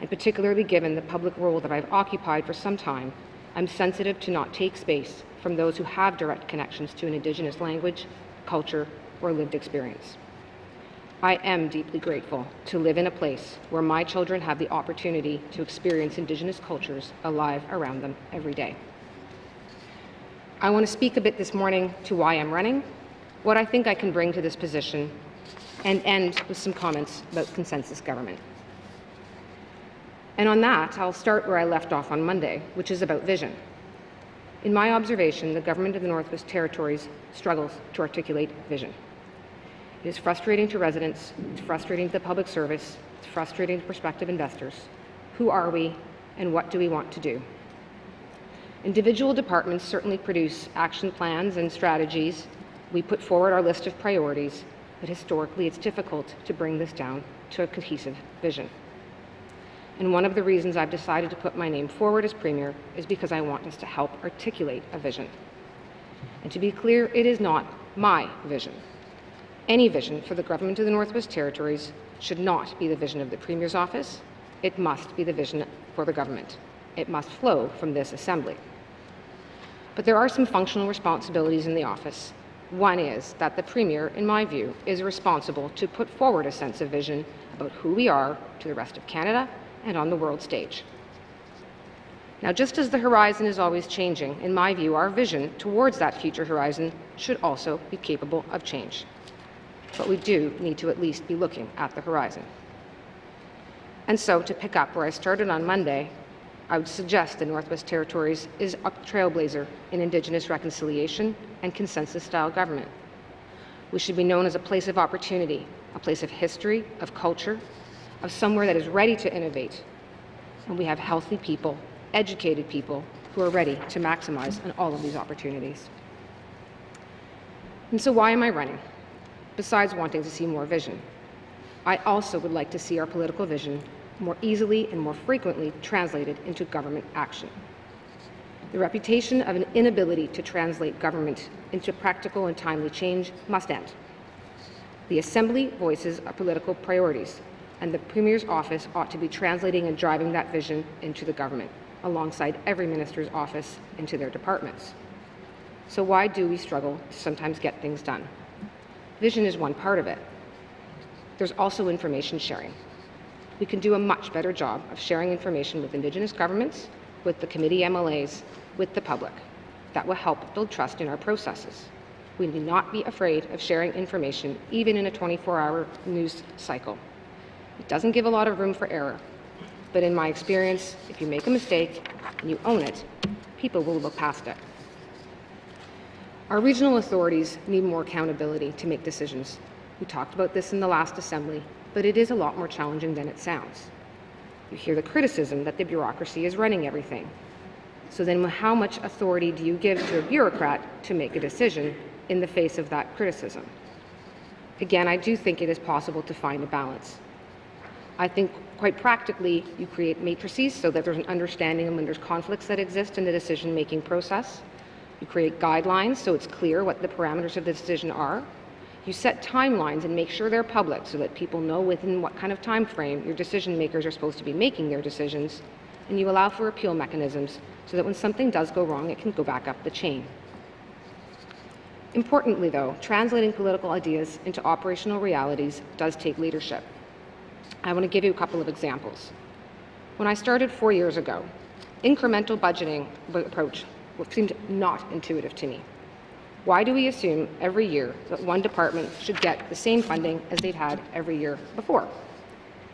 and particularly given the public role that I've occupied for some time, I'm sensitive to not take space from those who have direct connections to an Indigenous language, culture, or lived experience. I am deeply grateful to live in a place where my children have the opportunity to experience Indigenous cultures alive around them every day. I want to speak a bit this morning to why I'm running, what I think I can bring to this position, and end with some comments about consensus government. And on that, I'll start where I left off on Monday, which is about vision. In my observation, the government of the Northwest Territories struggles to articulate vision. It is frustrating to residents, it's frustrating to the public service, it's frustrating to prospective investors. Who are we, and what do we want to do? Individual departments certainly produce action plans and strategies. We put forward our list of priorities, but historically it's difficult to bring this down to a cohesive vision. And one of the reasons I've decided to put my name forward as Premier is because I want us to help articulate a vision. And to be clear, it is not my vision. Any vision for the government of the Northwest Territories should not be the vision of the Premier's office. It must be the vision for the government. It must flow from this Assembly. But there are some functional responsibilities in the office. One is that the Premier, in my view, is responsible to put forward a sense of vision about who we are to the rest of Canada and on the world stage. Now, just as the horizon is always changing, in my view, our vision towards that future horizon should also be capable of change. But we do need to at least be looking at the horizon. And so, to pick up where I started on Monday, I would suggest the Northwest Territories is a trailblazer in Indigenous reconciliation and consensus-style government. We should be known as a place of opportunity, a place of history, of culture, of somewhere that is ready to innovate. And we have healthy people, educated people, who are ready to maximize on all of these opportunities. And so why am I running? Besides wanting to see more vision, I also would like to see our political vision more easily and more frequently translated into government action. The reputation of an inability to translate government into practical and timely change must end. The Assembly voices our political priorities, and the Premier's office ought to be translating and driving that vision into the government, alongside every minister's office into their departments. So why do we struggle to sometimes get things done? Vision is one part of it. There's also information sharing. We can do a much better job of sharing information with Indigenous governments, with the committee MLAs, with the public. That will help build trust in our processes. We need not be afraid of sharing information, even in a 24-hour news cycle. It doesn't give a lot of room for error, but in my experience, if you make a mistake and you own it, people will look past it. Our regional authorities need more accountability to make decisions. We talked about this in the last Assembly, but it is a lot more challenging than it sounds. You hear the criticism that the bureaucracy is running everything. So then how much authority do you give to a bureaucrat to make a decision in the face of that criticism? Again, I do think it is possible to find a balance. I think quite practically you create matrices so that there's an understanding of when there's conflicts that exist in the decision-making process. You create guidelines so it's clear what the parameters of the decision are. You set timelines and make sure they're public so that people know within what kind of time frame your decision makers are supposed to be making their decisions. And you allow for appeal mechanisms so that when something does go wrong, it can go back up the chain. Importantly, though, translating political ideas into operational realities does take leadership. I want to give you a couple of examples. When I started 4 years ago, incremental budgeting approach seemed not intuitive to me. Why do we assume every year that one department should get the same funding as they've had every year before?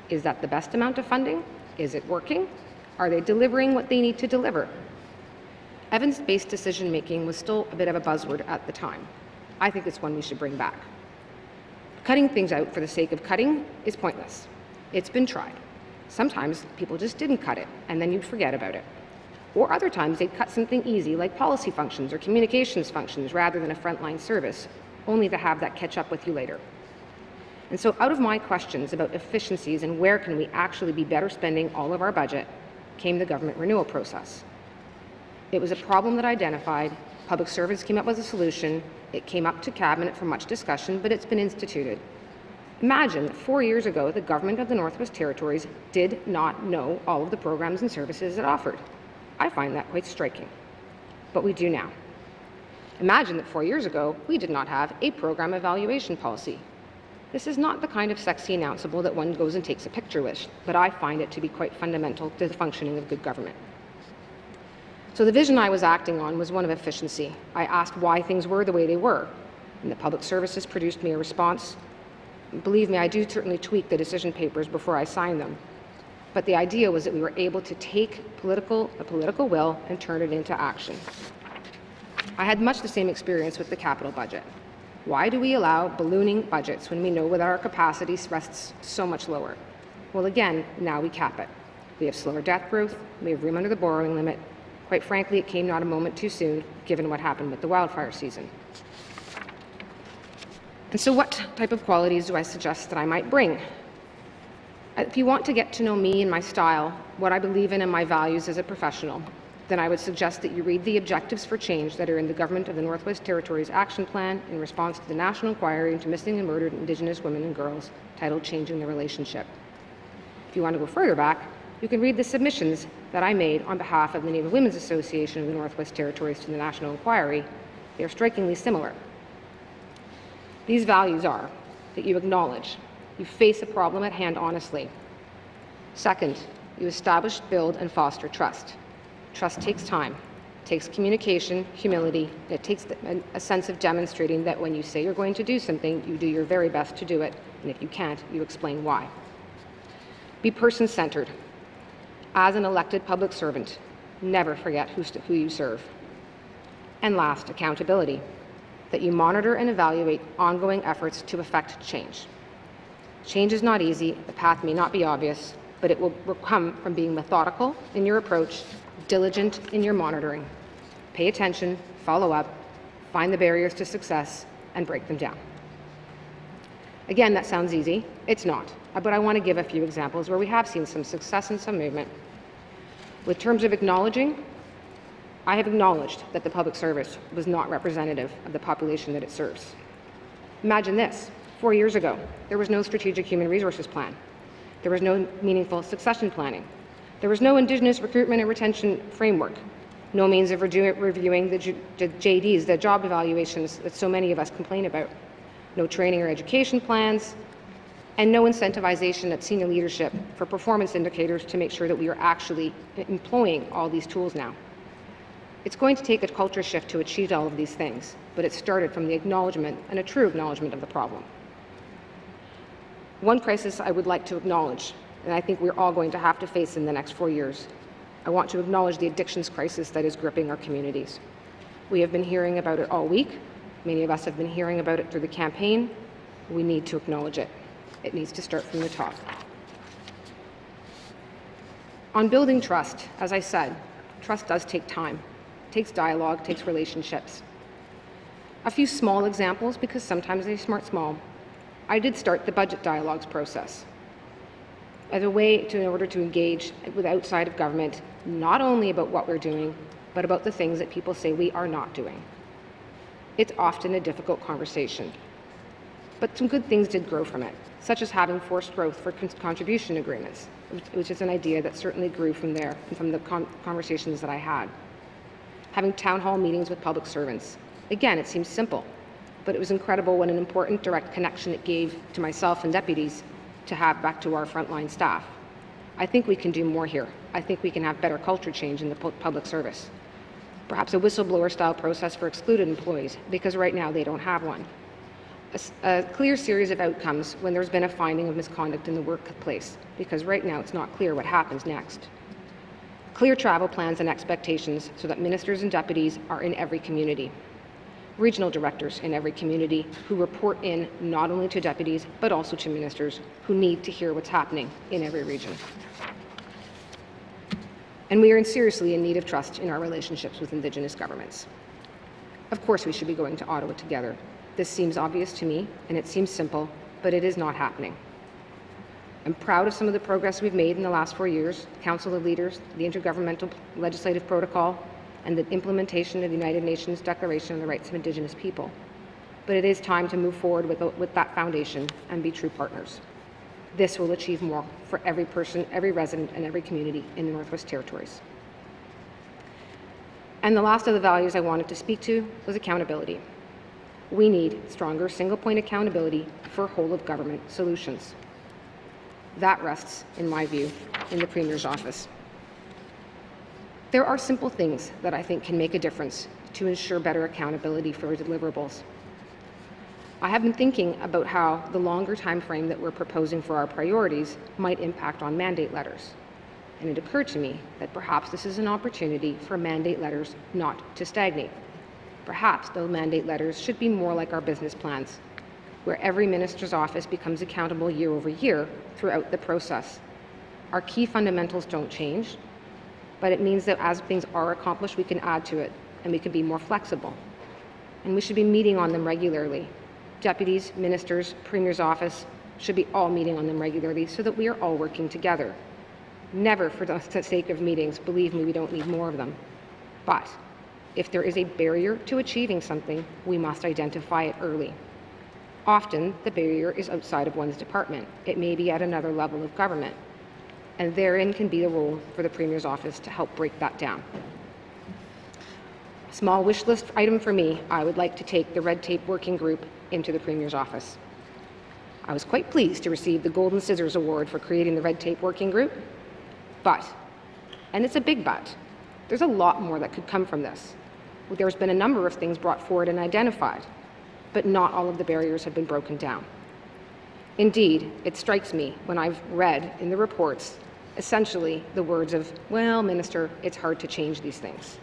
Is that the best amount of funding? Is it working? Are they delivering what they need to deliver? Evidence-based decision-making was still a bit of a buzzword at the time. I think it's one we should bring back. Cutting things out for the sake of cutting is pointless. It's been tried. Sometimes people just didn't cut it, and then you'd forget about it. Or other times they'd cut something easy like policy functions or communications functions rather than a frontline service, only to have that catch up with you later. And so out of my questions about efficiencies and where can we actually be better spending all of our budget came the government renewal process. It was a problem that I identified. Public Service came up with a solution. It came up to Cabinet for much discussion, but it's been instituted. Imagine that 4 years ago, the government of the Northwest Territories did not know all of the programs and services it offered. I find that quite striking, but we do now. Imagine that 4 years ago, we did not have a program evaluation policy. This is not the kind of sexy announceable that one goes and takes a picture with, but I find it to be quite fundamental to the functioning of good government. So the vision I was acting on was one of efficiency. I asked why things were the way they were, and the public services produced me a response. Believe me, I do certainly tweak the decision papers before I sign them. But the idea was that we were able to take a political will and turn it into action. I had much the same experience with the capital budget. Why do we allow ballooning budgets when we know that our capacity rests so much lower? Well, again, now we cap it. We have slower debt growth, we have room under the borrowing limit. Quite frankly, it came not a moment too soon, given what happened with the wildfire season. And so what type of qualities do I suggest that I might bring? If you want to get to know me and my style, what I believe in and my values as a professional, then I would suggest that you read the objectives for change that are in the Government of the Northwest Territories Action Plan in response to the National Inquiry into Missing and Murdered Indigenous Women and Girls, titled Changing the Relationship. If you want to go further back, you can read the submissions that I made on behalf of the Native Women's Association of the Northwest Territories to the National Inquiry. They are strikingly similar. These values are that you acknowledge, you face a problem at hand honestly. Second, you establish, build, and foster trust. Trust takes time. It takes communication, humility, and it takes a sense of demonstrating that when you say you're going to do something, you do your very best to do it, and if you can't, you explain why. Be person-centered. As an elected public servant, never forget who you serve. And last, accountability. That you monitor and evaluate ongoing efforts to effect change. Change is not easy, the path may not be obvious, but it will come from being methodical in your approach, diligent in your monitoring. Pay attention, follow up, find the barriers to success, and break them down. Again, that sounds easy. It's not, but I want to give a few examples where we have seen some success and some movement. With terms of acknowledging, I have acknowledged that the public service was not representative of the population that it serves. Imagine this. 4 years ago, there was no strategic human resources plan. There was no meaningful succession planning. There was no Indigenous recruitment and retention framework. No means of reviewing the JDs, the job evaluations that so many of us complain about. No training or education plans, and no incentivization at senior leadership for performance indicators to make sure that we are actually employing all these tools now. It's going to take a culture shift to achieve all of these things, but it started from the acknowledgement and a true acknowledgement of the problem. One crisis I would like to acknowledge, and I think we're all going to have to face in the next 4 years. I want to acknowledge the addictions crisis that is gripping our communities. We have been hearing about it all week. Many of us have been hearing about it through the campaign. We need to acknowledge it. It needs to start from the top. On building trust, as I said, trust does take time. It takes dialogue, takes relationships. A few small examples, because sometimes they start small. I did start the budget dialogues process as a way in order to engage with outside of government, not only about what we're doing, but about the things that people say we are not doing. It's often a difficult conversation, but some good things did grow from it, such as having forced growth for contribution agreements, which is an idea that certainly grew from there, from the conversations that I had. Having town hall meetings with public servants. Again, it seems simple, but it was incredible what an important direct connection it gave to myself and deputies to have back to our frontline staff. I think we can do more here. I think we can have better culture change in the public service. Perhaps a whistleblower-style process for excluded employees, because right now they don't have one. A clear series of outcomes when there's been a finding of misconduct in the workplace, because right now it's not clear what happens next. Clear travel plans and expectations so that ministers and deputies are in every community. Regional directors in every community who report in not only to deputies, but also to ministers who need to hear what's happening in every region. And we are seriously in need of trust in our relationships with Indigenous governments. Of course, we should be going to Ottawa together. This seems obvious to me, and it seems simple, but it is not happening. I'm proud of some of the progress we've made in the last 4 years, Council of Leaders, the Intergovernmental Legislative Protocol, and the implementation of the United Nations Declaration on the Rights of Indigenous People. but it is time to move forward with that foundation and be true partners. This will achieve more for every person, every resident, and every community in the Northwest Territories. And the last of the values I wanted to speak to was accountability. We need stronger single-point accountability for whole-of-government solutions. That rests, in my view, in the Premier's office. There are simple things that I think can make a difference to ensure better accountability for deliverables. I have been thinking about how the longer time frame that we're proposing for our priorities might impact on mandate letters. And it occurred to me that perhaps this is an opportunity for mandate letters not to stagnate. Perhaps those mandate letters should be more like our business plans, where every minister's office becomes accountable year over year throughout the process. Our key fundamentals don't change, but it means that as things are accomplished, we can add to it, and we can be more flexible. And we should be meeting on them regularly. Deputies, ministers, Premier's office should be all meeting on them regularly so that we are all working together. Never for the sake of meetings. Believe me, we don't need more of them. But if there is a barrier to achieving something, we must identify it early. Often, the barrier is outside of one's department. It may be at another level of government. And therein can be a role for the Premier's office to help break that down. Small wish list item for me, I would like to take the Red Tape Working Group into the Premier's office. I was quite pleased to receive the Golden Scissors Award for creating the Red Tape Working Group, but, and it's a big but, there's a lot more that could come from this. There's been a number of things brought forward and identified, but not all of the barriers have been broken down. Indeed, it strikes me when I've read in the reports essentially the words of, well, Minister, it's hard to change these things.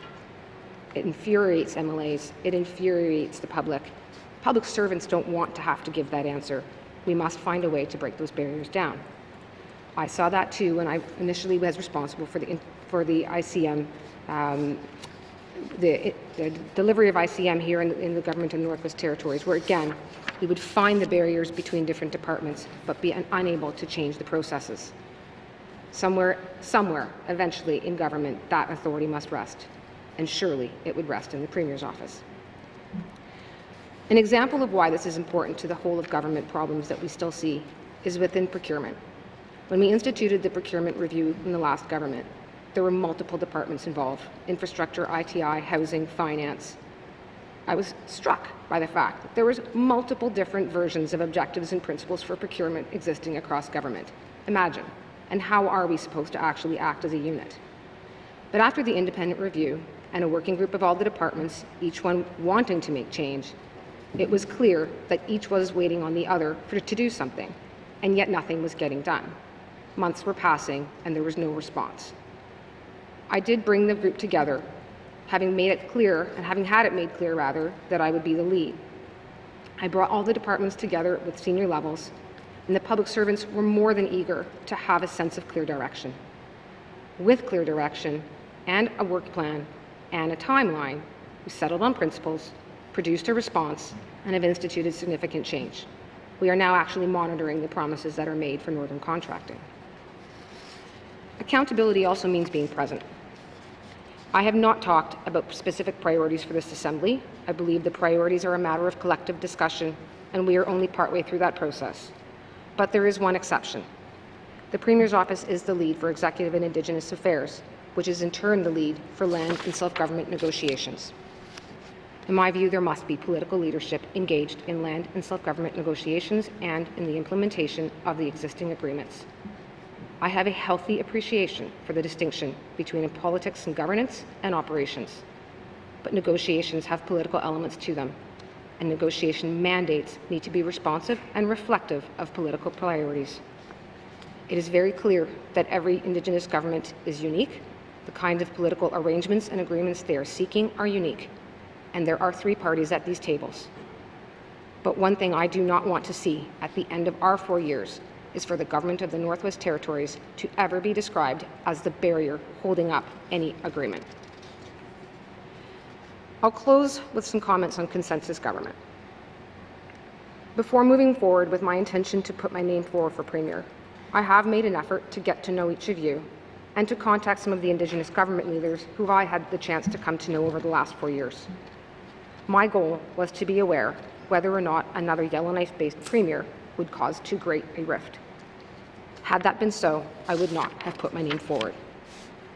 It infuriates MLAs, it infuriates the public. Public servants don't want to have to give that answer. We must find a way to break those barriers down. I saw that too when I initially was responsible for the ICM, the delivery of ICM here in the government of the Northwest Territories, where again, we would find the barriers between different departments, but be unable to change the processes. Somewhere, eventually in government, that authority must rest, and surely it would rest in the Premier's office. An example of why this is important to the whole of government problems that we still see is within procurement. When we instituted the procurement review in the last government, there were multiple departments involved: infrastructure, ITI, housing, finance. I was struck by the fact that there was multiple different versions of objectives and principles for procurement existing across government. Imagine. And how are we supposed to actually act as a unit? But after the independent review and a working group of all the departments, each one wanting to make change, it was clear that each was waiting on the other to do something, and yet nothing was getting done. Months were passing and there was no response. I did bring the group together, having made it clear, and having had it made clear rather, that I would be the lead. I brought all the departments together with senior levels, and the public servants were more than eager to have a sense of clear direction. With clear direction and a work plan and a timeline, we settled on principles, produced a response, and have instituted significant change. We are now actually monitoring the promises that are made for Northern contracting. Accountability also means being present. I have not talked about specific priorities for this Assembly. I believe the priorities are a matter of collective discussion, and we are only partway through that process. But there is one exception. The Premier's office is the lead for Executive and Indigenous Affairs, which is in turn the lead for land and self-government negotiations. In my view, there must be political leadership engaged in land and self-government negotiations and in the implementation of the existing agreements. I have a healthy appreciation for the distinction between politics and governance and operations, but negotiations have political elements to them, and negotiation mandates need to be responsive and reflective of political priorities. It is very clear that every Indigenous government is unique. The kinds of political arrangements and agreements they are seeking are unique, and there are 3 parties at these tables. But one thing I do not want to see at the end of our 4 years is for the government of the Northwest Territories to ever be described as the barrier holding up any agreement. I'll close with some comments on consensus government. Before moving forward with my intention to put my name forward for Premier, I have made an effort to get to know each of you and to contact some of the Indigenous government leaders who I had the chance to come to know over the last 4 years. My goal was to be aware whether or not another Yellowknife-based premier would cause too great a rift. Had that been so, I would not have put my name forward.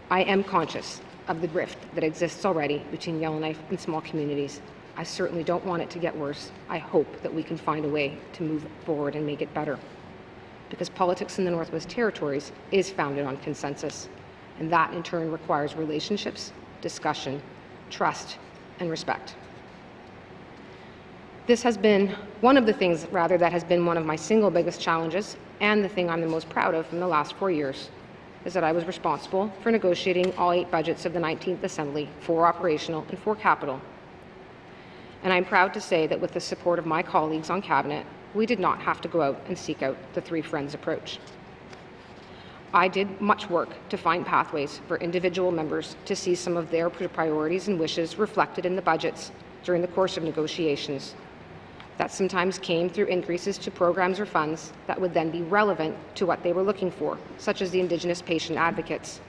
I am conscious of the rift that exists already between Yellowknife and small communities. I certainly don't want it to get worse. I hope that we can find a way to move forward and make it better. Because politics in the Northwest Territories is founded on consensus, and that in turn requires relationships, discussion, trust, and respect. This has been one of the things, that has been one of my single biggest challenges, and the thing I'm the most proud of in the last 4 years, is that I was responsible for negotiating all 8 budgets of the 19th Assembly, 4 operational and 4 capital. And I'm proud to say that with the support of my colleagues on Cabinet, we did not have to go out and seek out the 3 friends approach. I did much work to find pathways for individual members to see some of their priorities and wishes reflected in the budgets during the course of negotiations. That sometimes came through increases to programs or funds that would then be relevant to what they were looking for, such as the Indigenous patient advocates.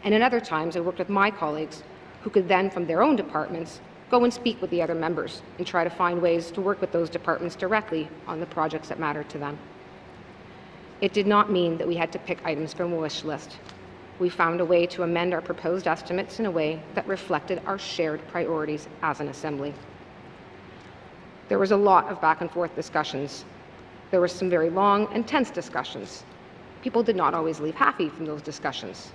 And in other times, I worked with my colleagues who could then, from their own departments, go and speak with the other members and try to find ways to work with those departments directly on the projects that mattered to them. It did not mean that we had to pick items from a wish list. We found a way to amend our proposed estimates in a way that reflected our shared priorities as an Assembly. There was a lot of back and forth discussions. There were some very long and tense discussions. People did not always leave happy from those discussions.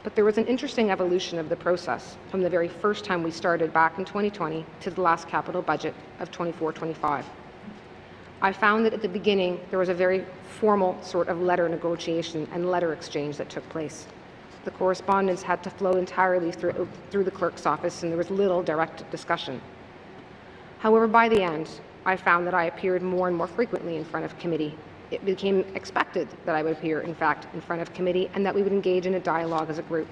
But there was an interesting evolution of the process from the very first time we started back in 2020 to the last capital budget of 24-25. I found that at the beginning there was a very formal sort of letter negotiation and letter exchange that took place. The correspondence had to flow entirely through the clerk's office, and there was little direct discussion. However, by the end, I found that I appeared more and more frequently in front of committee. It became expected that I would appear, in fact, in front of committee, and that we would engage in a dialogue as a group.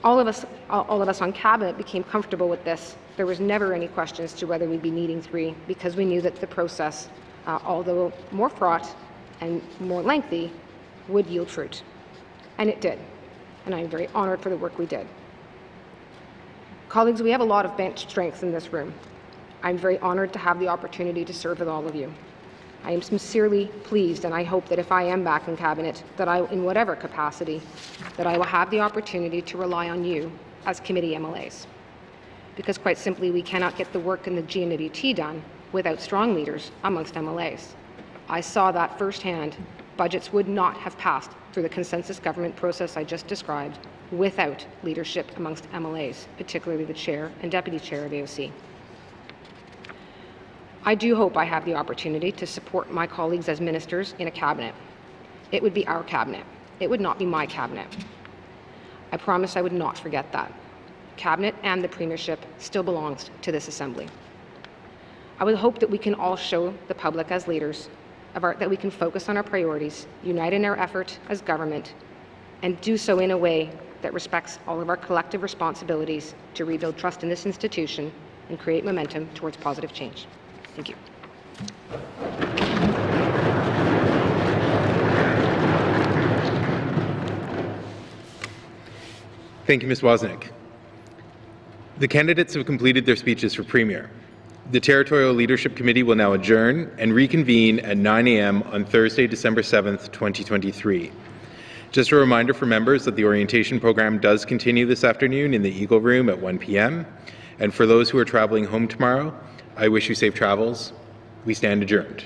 All of us on Cabinet became comfortable with this. There was never any question as to whether we'd be needing 3, because we knew that the process, although more fraught and more lengthy, would yield fruit. And it did. And I'm very honored for the work we did. Colleagues, we have a lot of bench strength in this room. I'm very honored to have the opportunity to serve with all of you. I am sincerely pleased, and I hope that if I am back in Cabinet, that I, in whatever capacity, that I will have the opportunity to rely on you as committee MLAs. Because quite simply, we cannot get the work in the GNWT done without strong leaders amongst MLAs. I saw that firsthand. Budgets would not have passed through the consensus government process I just described without leadership amongst MLAs, particularly the Chair and Deputy Chair of AOC. I do hope I have the opportunity to support my colleagues as ministers in a Cabinet. It would be our Cabinet. It would not be my Cabinet. I promise I would not forget that. Cabinet and the Premiership still belongs to this Assembly. I would hope that we can all show the public as leaders that we can focus on our priorities, unite in our effort as government, and do so in a way that respects all of our collective responsibilities to rebuild trust in this institution and create momentum towards positive change. Thank you. Thank you, Ms. Wozniak. The candidates have completed their speeches for Premier. The Territorial Leadership Committee will now adjourn and reconvene at 9 a.m. on Thursday, December 7th, 2023. Just a reminder for members that the orientation program does continue this afternoon in the Eagle Room at 1 p.m. And for those who are traveling home tomorrow, I wish you safe travels. We stand adjourned.